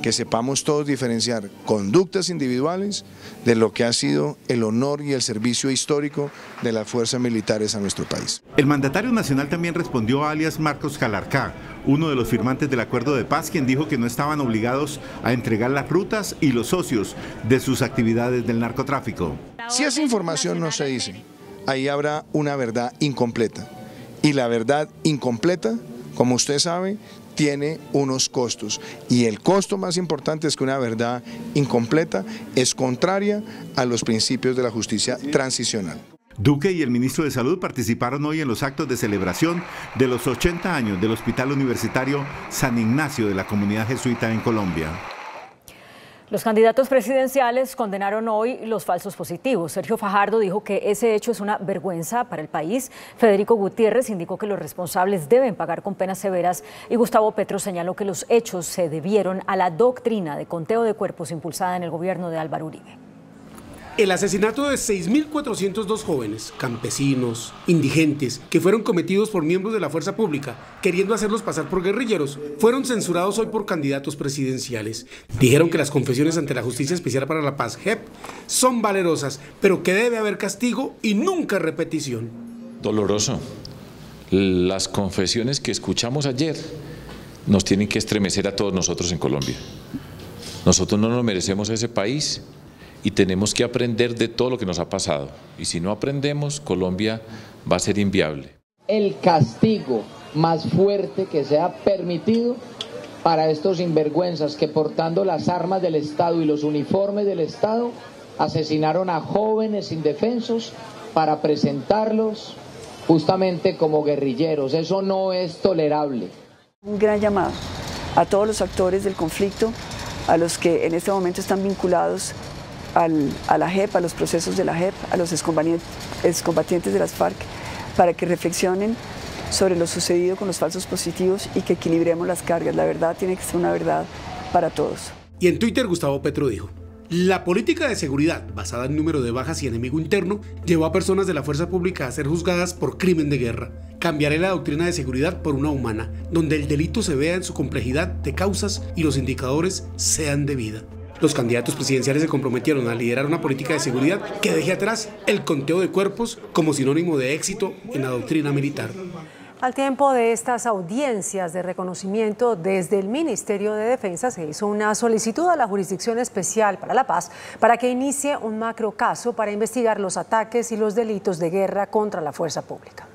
que sepamos todos diferenciar conductas individuales de lo que ha sido el honor y el servicio histórico de las fuerzas militares a nuestro país. El mandatario nacional también respondió a alias Marcos Calarcá, uno de los firmantes del acuerdo de paz, quien dijo que no estaban obligados a entregar las rutas y los socios de sus actividades del narcotráfico. Si esa información no se dice, ahí habrá una verdad incompleta. Y la verdad incompleta, como usted sabe, tiene unos costos y el costo más importante es que una verdad incompleta es contraria a los principios de la justicia transicional. Duque y el ministro de Salud participaron hoy en los actos de celebración de los 80 años del Hospital Universitario San Ignacio de la Comunidad Jesuita en Colombia. Los candidatos presidenciales condenaron hoy los falsos positivos. Sergio Fajardo dijo que ese hecho es una vergüenza para el país. Federico Gutiérrez indicó que los responsables deben pagar con penas severas y Gustavo Petro señaló que los hechos se debieron a la doctrina de conteo de cuerpos impulsada en el gobierno de Álvaro Uribe. El asesinato de 6.402 jóvenes, campesinos, indigentes, que fueron cometidos por miembros de la fuerza pública, queriendo hacerlos pasar por guerrilleros, fueron censurados hoy por candidatos presidenciales. Dijeron que las confesiones ante la Justicia Especial para la Paz, JEP, son valerosas, pero que debe haber castigo y nunca repetición. Doloroso. Las confesiones que escuchamos ayer nos tienen que estremecer a todos nosotros en Colombia. Nosotros no nos merecemos ese país. Y tenemos que aprender de todo lo que nos ha pasado. Y si no aprendemos, Colombia va a ser inviable. El castigo más fuerte que se ha permitido para estos sinvergüenzas que portando las armas del Estado y los uniformes del Estado asesinaron a jóvenes indefensos para presentarlos justamente como guerrilleros. Eso no es tolerable. Un gran llamado a todos los actores del conflicto, a los que en este momento están vinculados a la JEP, a los procesos de la JEP, a los excombatientes de las FARC, para que reflexionen sobre lo sucedido con los falsos positivos y que equilibremos las cargas. La verdad tiene que ser una verdad para todos. Y en Twitter Gustavo Petro dijo: la política de seguridad, basada en número de bajas y enemigo interno, llevó a personas de la fuerza pública a ser juzgadas por crimen de guerra. Cambiaré la doctrina de seguridad por una humana, donde el delito se vea en su complejidad de causas y los indicadores sean de vida. Los candidatos presidenciales se comprometieron a liderar una política de seguridad que deje atrás el conteo de cuerpos como sinónimo de éxito en la doctrina militar. Al tiempo de estas audiencias de reconocimiento, desde el Ministerio de Defensa se hizo una solicitud a la Jurisdicción Especial para la Paz para que inicie un macrocaso para investigar los ataques y los delitos de guerra contra la fuerza pública.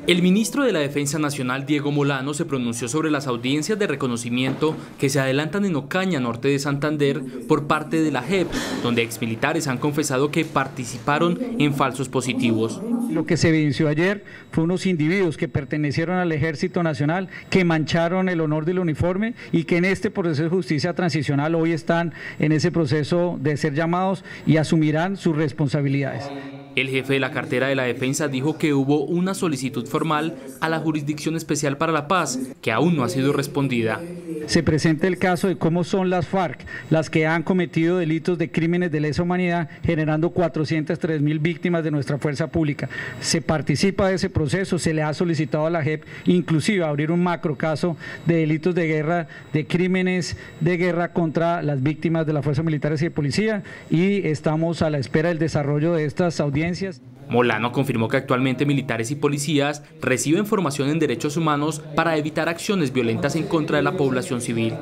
El ministro de la Defensa Nacional, Diego Molano, se pronunció sobre las audiencias de reconocimiento que se adelantan en Ocaña, norte de Santander, por parte de la JEP, donde exmilitares han confesado que participaron en falsos positivos. Lo que se evidenció ayer fue unos individuos que pertenecieron al Ejército Nacional, que mancharon el honor del uniforme y que en este proceso de justicia transicional hoy están en ese proceso de ser llamados y asumirán sus responsabilidades. El jefe de la cartera de la Defensa dijo que hubo una solicitud formal a la Jurisdicción Especial para la Paz, que aún no ha sido respondida. Se presenta el caso de cómo son las FARC las que han cometido delitos de crímenes de lesa humanidad, generando 403.000 víctimas de nuestra fuerza pública. Se participa de ese proceso, se le ha solicitado a la JEP inclusive abrir un macrocaso de delitos de guerra, de crímenes de guerra contra las víctimas de las fuerzas militares y de policía, y estamos a la espera del desarrollo de estas audiencias. Molano confirmó que actualmente militares y policías reciben formación en derechos humanos para evitar acciones violentas en contra de la población civil.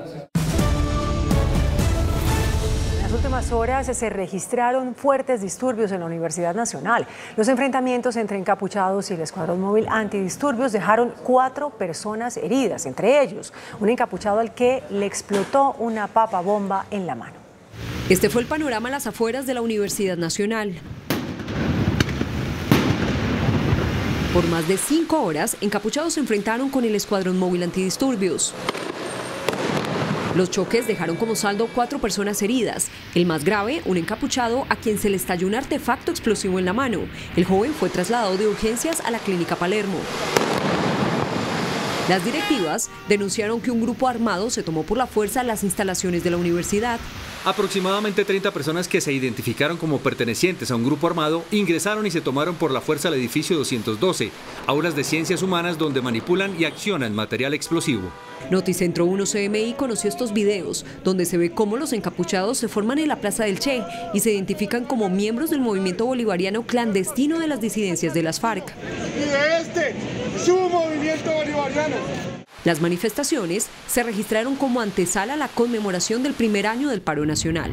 En las últimas horas se registraron fuertes disturbios en la Universidad Nacional. Los enfrentamientos entre encapuchados y el escuadrón móvil antidisturbios dejaron 4 personas heridas, entre ellos un encapuchado al que le explotó una papa bomba en la mano. Este fue el panorama a las afueras de la Universidad Nacional. Por más de 5 horas, encapuchados se enfrentaron con el escuadrón móvil antidisturbios. Los choques dejaron como saldo 4 personas heridas. El más grave, un encapuchado a quien se le estalló un artefacto explosivo en la mano. El joven fue trasladado de urgencias a la clínica Palermo. Las directivas denunciaron que un grupo armado se tomó por la fuerza las instalaciones de la universidad. Aproximadamente 30 personas que se identificaron como pertenecientes a un grupo armado ingresaron y se tomaron por la fuerza al edificio 212, aulas de ciencias humanas donde manipulan y accionan material explosivo. Noticentro 1 CMI conoció estos videos, donde se ve cómo los encapuchados se forman en la Plaza del Che y se identifican como miembros del movimiento bolivariano clandestino de las disidencias de las FARC. Y de su movimiento bolivariano. Las manifestaciones se registraron como antesala a la conmemoración del primer año del paro nacional.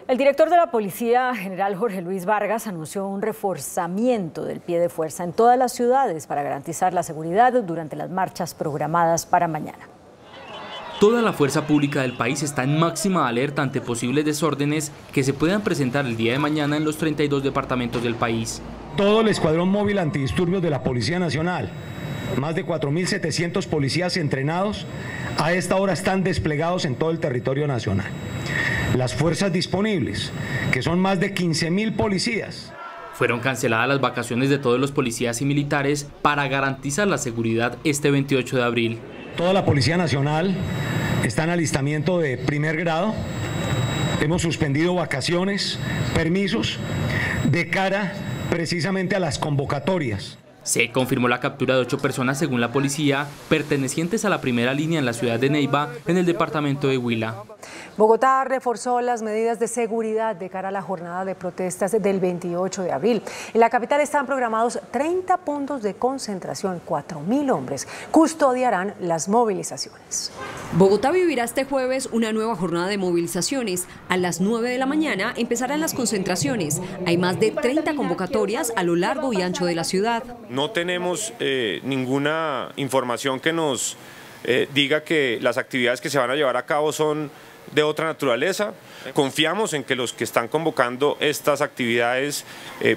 El director de la Policía, general Jorge Luis Vargas, anunció un reforzamiento del pie de fuerza en todas las ciudades para garantizar la seguridad durante las marchas programadas para mañana. Toda la fuerza pública del país está en máxima alerta ante posibles desórdenes que se puedan presentar el día de mañana en los 32 departamentos del país. Todo el escuadrón móvil antidisturbios de la Policía Nacional, más de 4.700 policías entrenados, a esta hora están desplegados en todo el territorio nacional. Las fuerzas disponibles, que son más de 15.000 policías. Fueron canceladas las vacaciones de todos los policías y militares para garantizar la seguridad este 28 de abril. Toda la Policía Nacional está en alistamiento de primer grado. Hemos suspendido vacaciones, permisos, de cara precisamente a las convocatorias. Se confirmó la captura de 8 personas, según la policía, pertenecientes a la primera línea en la ciudad de Neiva, en el departamento de Huila. Bogotá reforzó las medidas de seguridad de cara a la jornada de protestas del 28 de abril. En la capital están programados 30 puntos de concentración. 4.000 hombres custodiarán las movilizaciones. Bogotá vivirá este jueves una nueva jornada de movilizaciones. A las 9 de la mañana empezarán las concentraciones. Hay más de 30 convocatorias a lo largo y ancho de la ciudad. No tenemos ninguna información que nos diga que las actividades que se van a llevar a cabo son de otra naturaleza. Confiamos en que los que están convocando estas actividades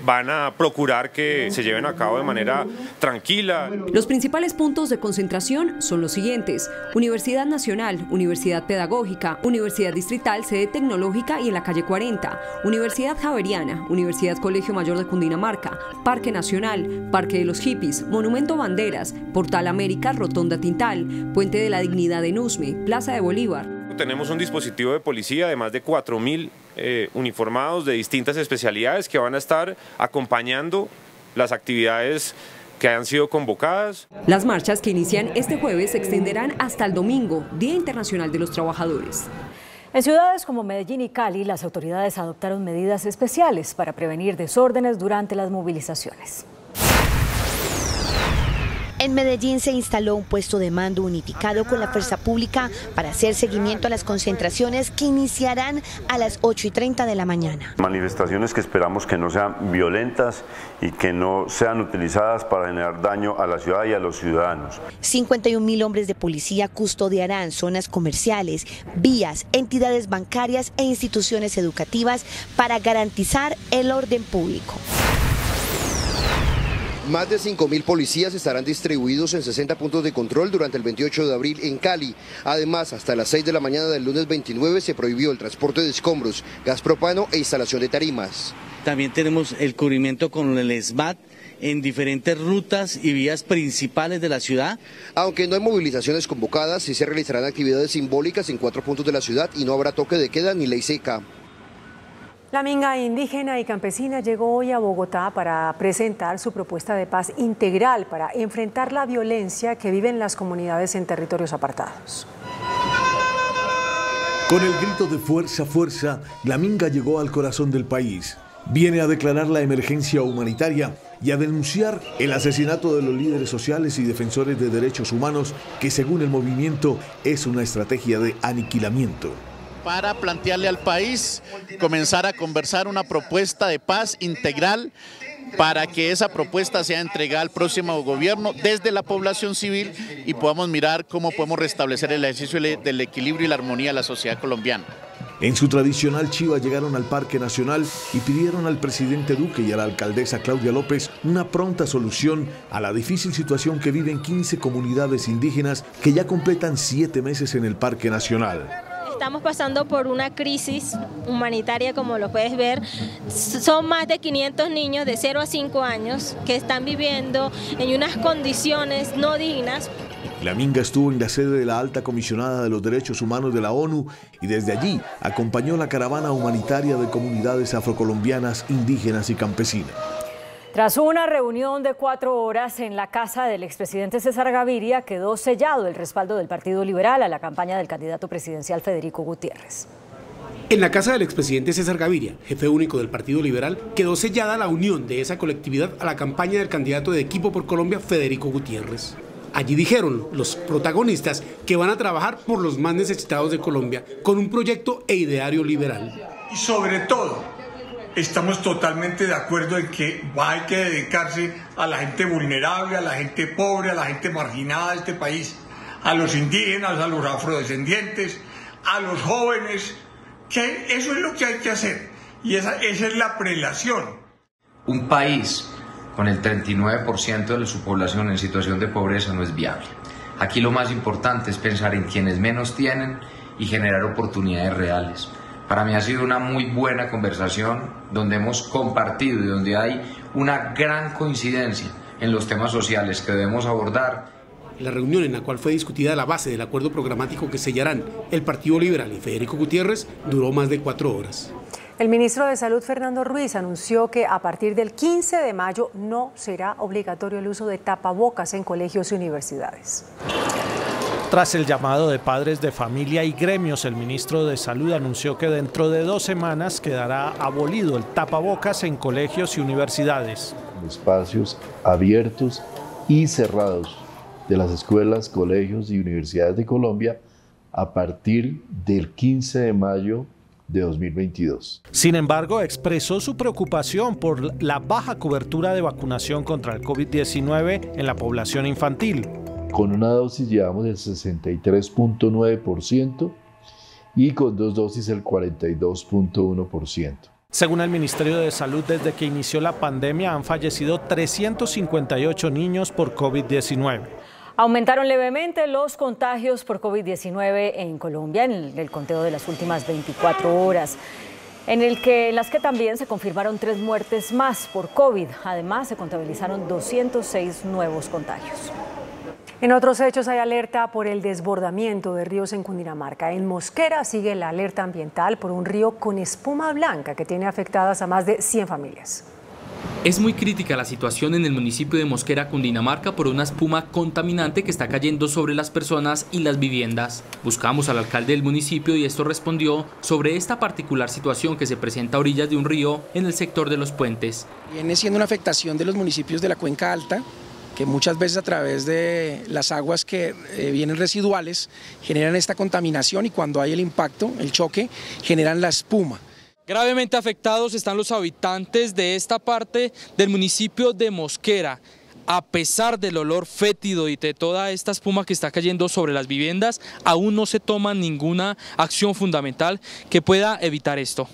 van a procurar que se lleven a cabo de manera tranquila. Los principales puntos de concentración son los siguientes: Universidad Nacional, Universidad Pedagógica, Universidad Distrital, sede tecnológica y en la calle 40, Universidad Javeriana, Universidad Colegio Mayor de Cundinamarca, Parque Nacional, Parque de los Hippies, Monumento Banderas, Portal América, Rotonda Tintal, Puente de la Dignidad en Usme, Plaza de Bolívar. Tenemos un dispositivo de policía de más de 4.000 uniformados de distintas especialidades que van a estar acompañando las actividades que han sido convocadas. Las marchas que inician este jueves se extenderán hasta el domingo, Día Internacional de los Trabajadores. En ciudades como Medellín y Cali, las autoridades adoptaron medidas especiales para prevenir desórdenes durante las movilizaciones. En Medellín se instaló un puesto de mando unificado con la fuerza pública para hacer seguimiento a las concentraciones que iniciarán a las 8:30 de la mañana. Manifestaciones que esperamos que no sean violentas y que no sean utilizadas para generar daño a la ciudad y a los ciudadanos. 51.000 hombres de policía custodiarán zonas comerciales, vías, entidades bancarias e instituciones educativas para garantizar el orden público. Más de 5.000 policías estarán distribuidos en 60 puntos de control durante el 28 de abril en Cali. Además, hasta las 6 de la mañana del lunes 29 se prohibió el transporte de escombros, gas propano e instalación de tarimas. También tenemos el cubrimiento con el SMAT en diferentes rutas y vías principales de la ciudad. Aunque no hay movilizaciones convocadas, sí se realizarán actividades simbólicas en 4 puntos de la ciudad y no habrá toque de queda ni ley seca. La minga indígena y campesina llegó hoy a Bogotá para presentar su propuesta de paz integral para enfrentar la violencia que viven las comunidades en territorios apartados. Con el grito de fuerza, fuerza, la minga llegó al corazón del país. Viene a declarar la emergencia humanitaria y a denunciar el asesinato de los líderes sociales y defensores de derechos humanos, que según el movimiento es una estrategia de aniquilamiento. Para plantearle al país, comenzar a conversar una propuesta de paz integral para que esa propuesta sea entregada al próximo gobierno desde la población civil y podamos mirar cómo podemos restablecer el ejercicio del equilibrio y la armonía de la sociedad colombiana. En su tradicional chiva llegaron al Parque Nacional y pidieron al presidente Duque y a la alcaldesa Claudia López una pronta solución a la difícil situación que viven 15 comunidades indígenas que ya completan 7 meses en el Parque Nacional. Estamos pasando por una crisis humanitaria, como lo puedes ver. Son más de 500 niños de 0 a 5 años que están viviendo en unas condiciones no dignas. La minga estuvo en la sede de la Alta Comisionada de los Derechos Humanos de la ONU y desde allí acompañó la caravana humanitaria de comunidades afrocolombianas, indígenas y campesinas. Tras una reunión de 4 horas en la casa del expresidente César Gaviria, quedó sellado el respaldo del Partido Liberal a la campaña del candidato presidencial Federico Gutiérrez. En la casa del expresidente César Gaviria, jefe único del Partido Liberal, quedó sellada la unión de esa colectividad a la campaña del candidato de Equipo por Colombia, Federico Gutiérrez. Allí dijeron los protagonistas que van a trabajar por los más necesitados de Colombia con un proyecto e ideario liberal. Y sobre todo, estamos totalmente de acuerdo en que hay que dedicarse a la gente vulnerable, a la gente pobre, a la gente marginada de este país, a los indígenas, a los afrodescendientes, a los jóvenes, que eso es lo que hay que hacer y esa es la prelación. Un país con el 39% de su población en situación de pobreza no es viable. Aquí lo más importante es pensar en quienes menos tienen y generar oportunidades reales. Para mí ha sido una muy buena conversación donde hemos compartido y donde hay una gran coincidencia en los temas sociales que debemos abordar. La reunión en la cual fue discutida la base del acuerdo programático que sellarán el Partido Liberal y Federico Gutiérrez duró más de 4 horas. El ministro de Salud, Fernando Ruiz, anunció que a partir del 15 de mayo no será obligatorio el uso de tapabocas en colegios y universidades. Tras el llamado de padres de familia y gremios, el ministro de Salud anunció que dentro de 2 semanas quedará abolido el tapabocas en colegios y universidades. Espacios abiertos y cerrados de las escuelas, colegios y universidades de Colombia a partir del 15 de mayo de 2022. Sin embargo, expresó su preocupación por la baja cobertura de vacunación contra el COVID-19 en la población infantil. Con una dosis llevamos el 63.9% y con 2 dosis el 42.1%. Según el Ministerio de Salud, desde que inició la pandemia han fallecido 358 niños por COVID-19. Aumentaron levemente los contagios por COVID-19 en Colombia en el conteo de las últimas 24 horas, en las que también se confirmaron 3 muertes más por COVID. Además, se contabilizaron 206 nuevos contagios. En otros hechos hay alerta por el desbordamiento de ríos en Cundinamarca. En Mosquera sigue la alerta ambiental por un río con espuma blanca que tiene afectadas a más de 100 familias. Es muy crítica la situación en el municipio de Mosquera, Cundinamarca, por una espuma contaminante que está cayendo sobre las personas y las viviendas. Buscamos al alcalde del municipio y esto respondió sobre esta particular situación que se presenta a orillas de un río en el sector de Los Puentes. Viene siendo una afectación de los municipios de la Cuenca Alta, que muchas veces a través de las aguas que vienen residuales generan esta contaminación y cuando hay el impacto, el choque, generan la espuma. Gravemente afectados están los habitantes de esta parte del municipio de Mosquera. A pesar del olor fétido y de toda esta espuma que está cayendo sobre las viviendas, aún no se toma ninguna acción fundamental que pueda evitar esto.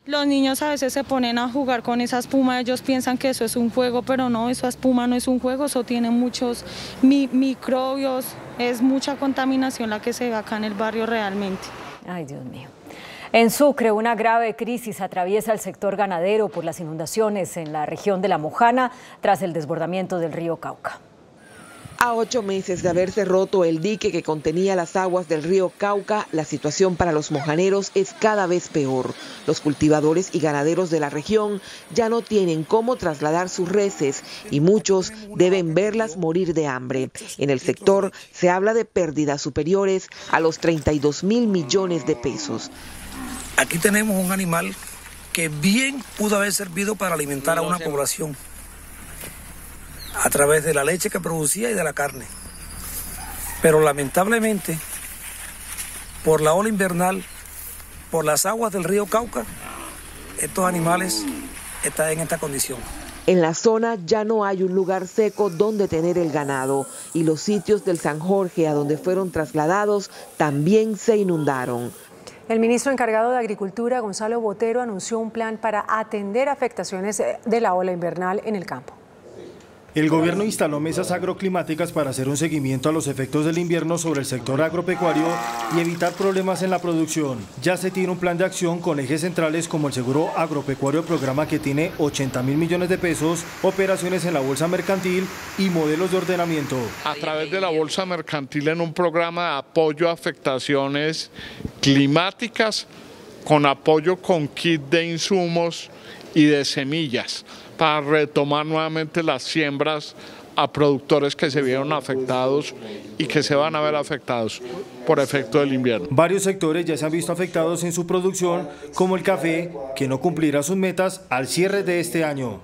Los niños a veces se ponen a jugar con esa espuma, ellos piensan que eso es un juego, pero no, esa espuma no es un juego, eso tiene muchos microbios, es mucha contaminación la que se ve acá en el barrio realmente. Ay, Dios mío. En Sucre, una grave crisis atraviesa el sector ganadero por las inundaciones en la región de La Mojana tras el desbordamiento del río Cauca. A 8 meses de haberse roto el dique que contenía las aguas del río Cauca, la situación para los mojaneros es cada vez peor. Los cultivadores y ganaderos de la región ya no tienen cómo trasladar sus reses y muchos deben verlas morir de hambre. En el sector se habla de pérdidas superiores a los 32.000 millones de pesos. Aquí tenemos un animal que bien pudo haber servido para alimentar a una población a través de la leche que producía y de la carne. Pero lamentablemente, por la ola invernal, por las aguas del río Cauca, estos animales están en esta condición. En la zona ya no hay un lugar seco donde tener el ganado y los sitios del San Jorge a donde fueron trasladados también se inundaron. El ministro encargado de Agricultura, Gonzalo Botero, anunció un plan para atender afectaciones de la ola invernal en el campo. El gobierno instaló mesas agroclimáticas para hacer un seguimiento a los efectos del invierno sobre el sector agropecuario y evitar problemas en la producción. Ya se tiene un plan de acción con ejes centrales como el seguro agropecuario, programa que tiene 80.000 millones de pesos, operaciones en la bolsa mercantil y modelos de ordenamiento. A través de la bolsa mercantil en un programa de apoyo a afectaciones climáticas, con apoyo con kit de insumos y de semillas, para retomar nuevamente las siembras a productores que se vieron afectados y que se van a ver afectados por efecto del invierno. Varios sectores ya se han visto afectados en su producción, como el café, que no cumplirá sus metas al cierre de este año.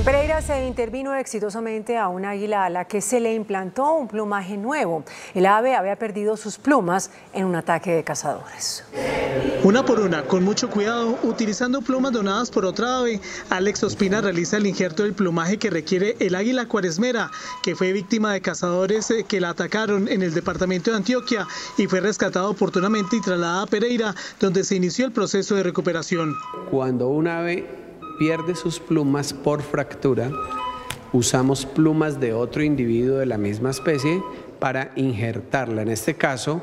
Pereira se intervino exitosamente a un águila a la que se le implantó un plumaje nuevo. El ave había perdido sus plumas en un ataque de cazadores. Una por una, con mucho cuidado, utilizando plumas donadas por otra ave, Alex Ospina realiza el injerto del plumaje que requiere el águila cuaresmera, que fue víctima de cazadores que la atacaron en el departamento de Antioquia y fue rescatado oportunamente y trasladada a Pereira, donde se inició el proceso de recuperación. Cuando un ave pierde sus plumas por fractura, usamos plumas de otro individuo de la misma especie para injertarla. En este caso,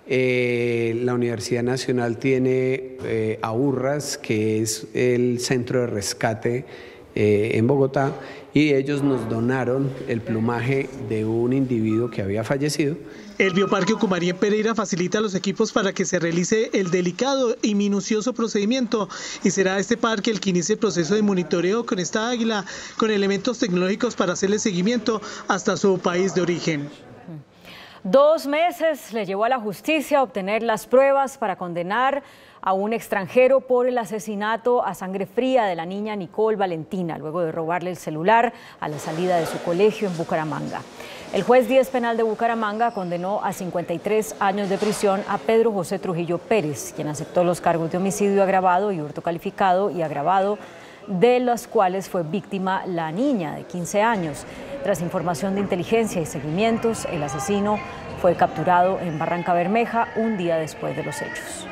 la Universidad Nacional tiene AURRAS, que es el centro de rescate en Bogotá, y ellos nos donaron el plumaje de un individuo que había fallecido. El Bioparque Ucumarí en Pereira facilita los equipos para que se realice el delicado y minucioso procedimiento y será este parque el que inicie el proceso de monitoreo con esta águila con elementos tecnológicos para hacerle seguimiento hasta su país de origen. 2 meses le llevó a la justicia obtener las pruebas para condenar a un extranjero por el asesinato a sangre fría de la niña Nicole Valentina, luego de robarle el celular a la salida de su colegio en Bucaramanga. El juez 10 penal de Bucaramanga condenó a 53 años de prisión a Pedro José Trujillo Pérez, quien aceptó los cargos de homicidio agravado y hurto calificado y agravado, de los cuales fue víctima la niña de 15 años. Tras información de inteligencia y seguimientos, el asesino fue capturado en Barranca Bermeja un día después de los hechos.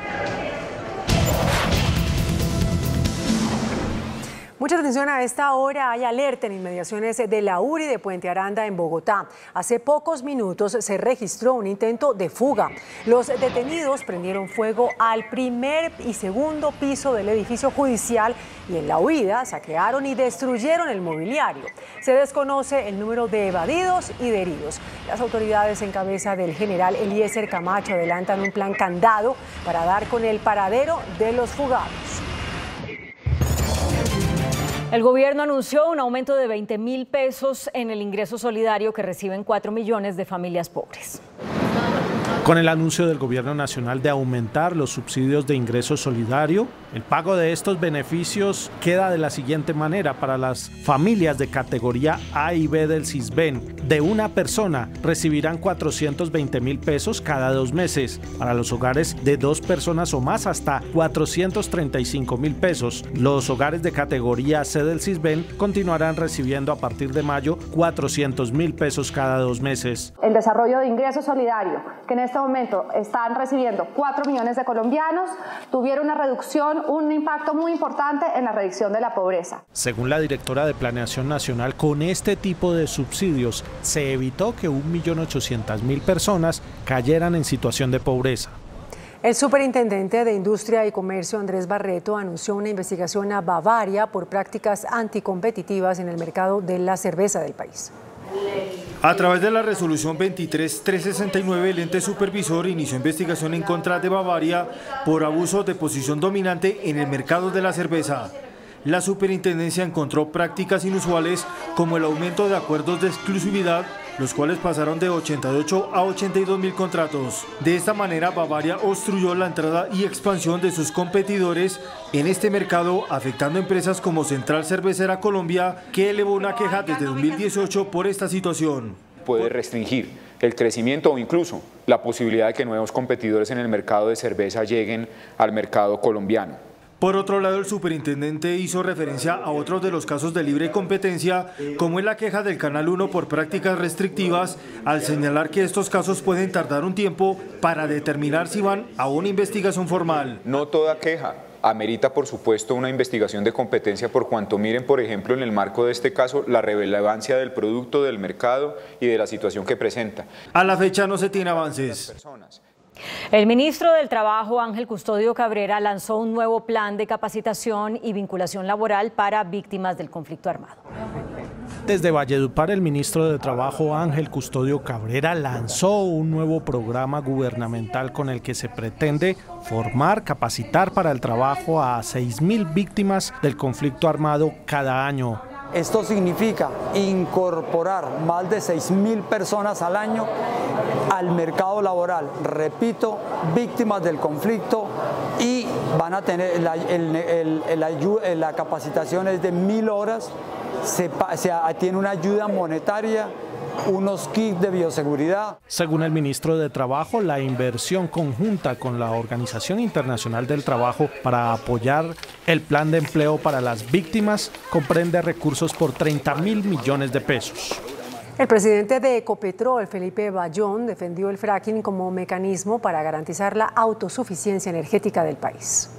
Mucha atención a esta hora, hay alerta en inmediaciones de la URI de Puente Aranda en Bogotá. Hace pocos minutos se registró un intento de fuga. Los detenidos prendieron fuego al primer y segundo piso del edificio judicial y en la huida saquearon y destruyeron el mobiliario. Se desconoce el número de evadidos y de heridos. Las autoridades en cabeza del general Eliezer Camacho adelantan un plan candado para dar con el paradero de los fugados. El gobierno anunció un aumento de 20.000 pesos en el ingreso solidario que reciben 4 millones de familias pobres. Con el anuncio del gobierno nacional de aumentar los subsidios de ingreso solidario, el pago de estos beneficios queda de la siguiente manera para las familias de categoría A y B del Sisbén. De una persona recibirán 420.000 pesos cada 2 meses. Para los hogares de 2 personas o más hasta 435.000 pesos. Los hogares de categoría C del Sisbén continuarán recibiendo a partir de mayo 400.000 pesos cada 2 meses. El desarrollo de ingreso solidario, que en este momento están recibiendo 4 millones de colombianos, tuvieron una reducción, un impacto muy importante en la reducción de la pobreza. Según la directora de Planeación Nacional, con este tipo de subsidios se evitó que 1.800.000 personas cayeran en situación de pobreza. El superintendente de Industria y Comercio, Andrés Barreto, anunció una investigación a Bavaria por prácticas anticompetitivas en el mercado de la cerveza del país. A través de la resolución 23369, el ente supervisor inició investigación en contra de Bavaria por abuso de posición dominante en el mercado de la cerveza. La superintendencia encontró prácticas inusuales como el aumento de acuerdos de exclusividad, los cuales pasaron de 88 a 82.000 contratos. De esta manera, Bavaria obstruyó la entrada y expansión de sus competidores en este mercado, afectando a empresas como Central Cervecera Colombia, que elevó una queja desde 2018 por esta situación. Puede restringir el crecimiento o incluso la posibilidad de que nuevos competidores en el mercado de cerveza lleguen al mercado colombiano. Por otro lado, el superintendente hizo referencia a otros de los casos de libre competencia, como es la queja del Canal 1 por prácticas restrictivas, al señalar que estos casos pueden tardar un tiempo para determinar si van a una investigación formal. No toda queja amerita, por supuesto, una investigación de competencia por cuanto miren, por ejemplo, en el marco de este caso, la relevancia del producto, del mercado y de la situación que presenta. A la fecha no se tiene avances. El ministro del Trabajo, Ángel Custodio Cabrera, lanzó un nuevo plan de capacitación y vinculación laboral para víctimas del conflicto armado. Desde Valledupar, el ministro de Trabajo, Ángel Custodio Cabrera, lanzó un nuevo programa gubernamental con el que se pretende formar, capacitar para el trabajo a 6.000 víctimas del conflicto armado cada año. Esto significa incorporar más de 6.000 personas al año al mercado laboral, repito, víctimas del conflicto, y van a tener la capacitación es de 1.000 horas, tiene una ayuda monetaria, unos kits de bioseguridad. Según el ministro de Trabajo, la inversión conjunta con la Organización Internacional del Trabajo para apoyar el plan de empleo para las víctimas comprende recursos por 30.000 millones de pesos. El presidente de Ecopetrol, Felipe Bayón, defendió el fracking como mecanismo para garantizar la autosuficiencia energética del país.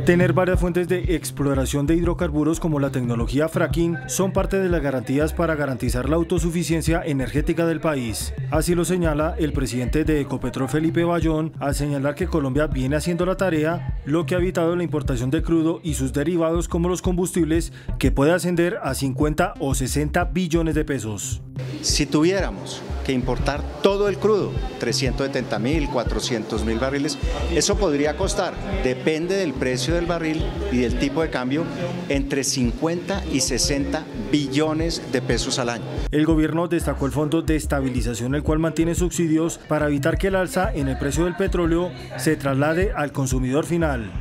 Tener varias fuentes de exploración de hidrocarburos como la tecnología fracking son parte de las garantías para garantizar la autosuficiencia energética del país. Así lo señala el presidente de Ecopetrol, Felipe Bayón, al señalar que Colombia viene haciendo la tarea, lo que ha evitado la importación de crudo y sus derivados como los combustibles, que puede ascender a 50 o 60 billones de pesos. Si tuviéramos que importar todo el crudo, 370.000, 400.000 barriles, eso podría costar, depende del precio del barril y del tipo de cambio, entre 50 y 60 billones de pesos al año. El gobierno destacó el Fondo de Estabilización, el cual mantiene subsidios para evitar que el alza en el precio del petróleo se traslade al consumidor final.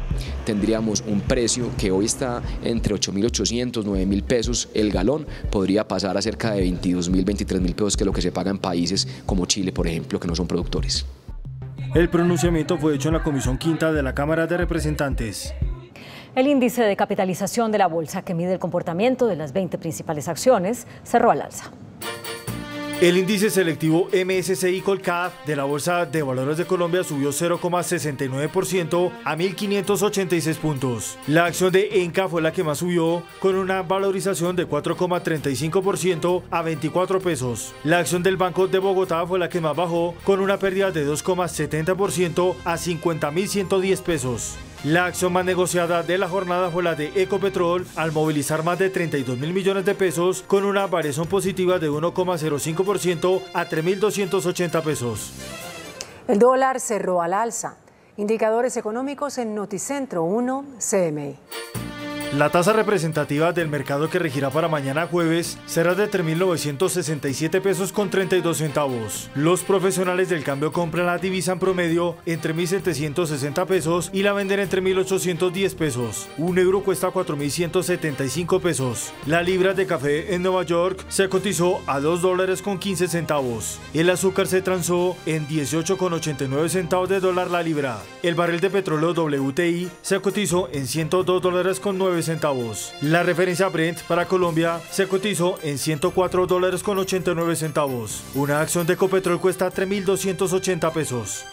Tendríamos un precio que hoy está entre 8.800, 9.000 pesos el galón, podría pasar a cerca de 22.000, 23.000 pesos, que es lo que se paga en países como Chile, por ejemplo, que no son productores. El pronunciamiento fue hecho en la Comisión Quinta de la Cámara de Representantes. El índice de capitalización de la bolsa, que mide el comportamiento de las 20 principales acciones, cerró al alza. El índice selectivo MSCI Colcap de la Bolsa de Valores de Colombia subió 0,69% a 1.586 puntos. La acción de Enca fue la que más subió, con una valorización de 4,35% a 24 pesos. La acción del Banco de Bogotá fue la que más bajó, con una pérdida de 2,70% a 50.110 pesos. La acción más negociada de la jornada fue la de Ecopetrol, al movilizar más de 32.000 millones de pesos, con una variación positiva de 1,05% a 3.280 pesos. El dólar cerró al alza. Indicadores económicos en Noticentro 1 CMI. La tasa representativa del mercado que regirá para mañana jueves será de 3.967 pesos con 32 centavos. Los profesionales del cambio compran la divisa en promedio entre 1.760 pesos y la venden entre 1.810 pesos. Un euro cuesta 4.175 pesos. La libra de café en Nueva York se cotizó a $2 con 15 centavos. El azúcar se transó en 18,89 centavos de dólar la libra. El barril de petróleo WTI se cotizó en $102 con 9 centavos. La referencia Brent para Colombia se cotizó en $104 con 89 centavos. Una acción de Ecopetrol cuesta 3.280 pesos.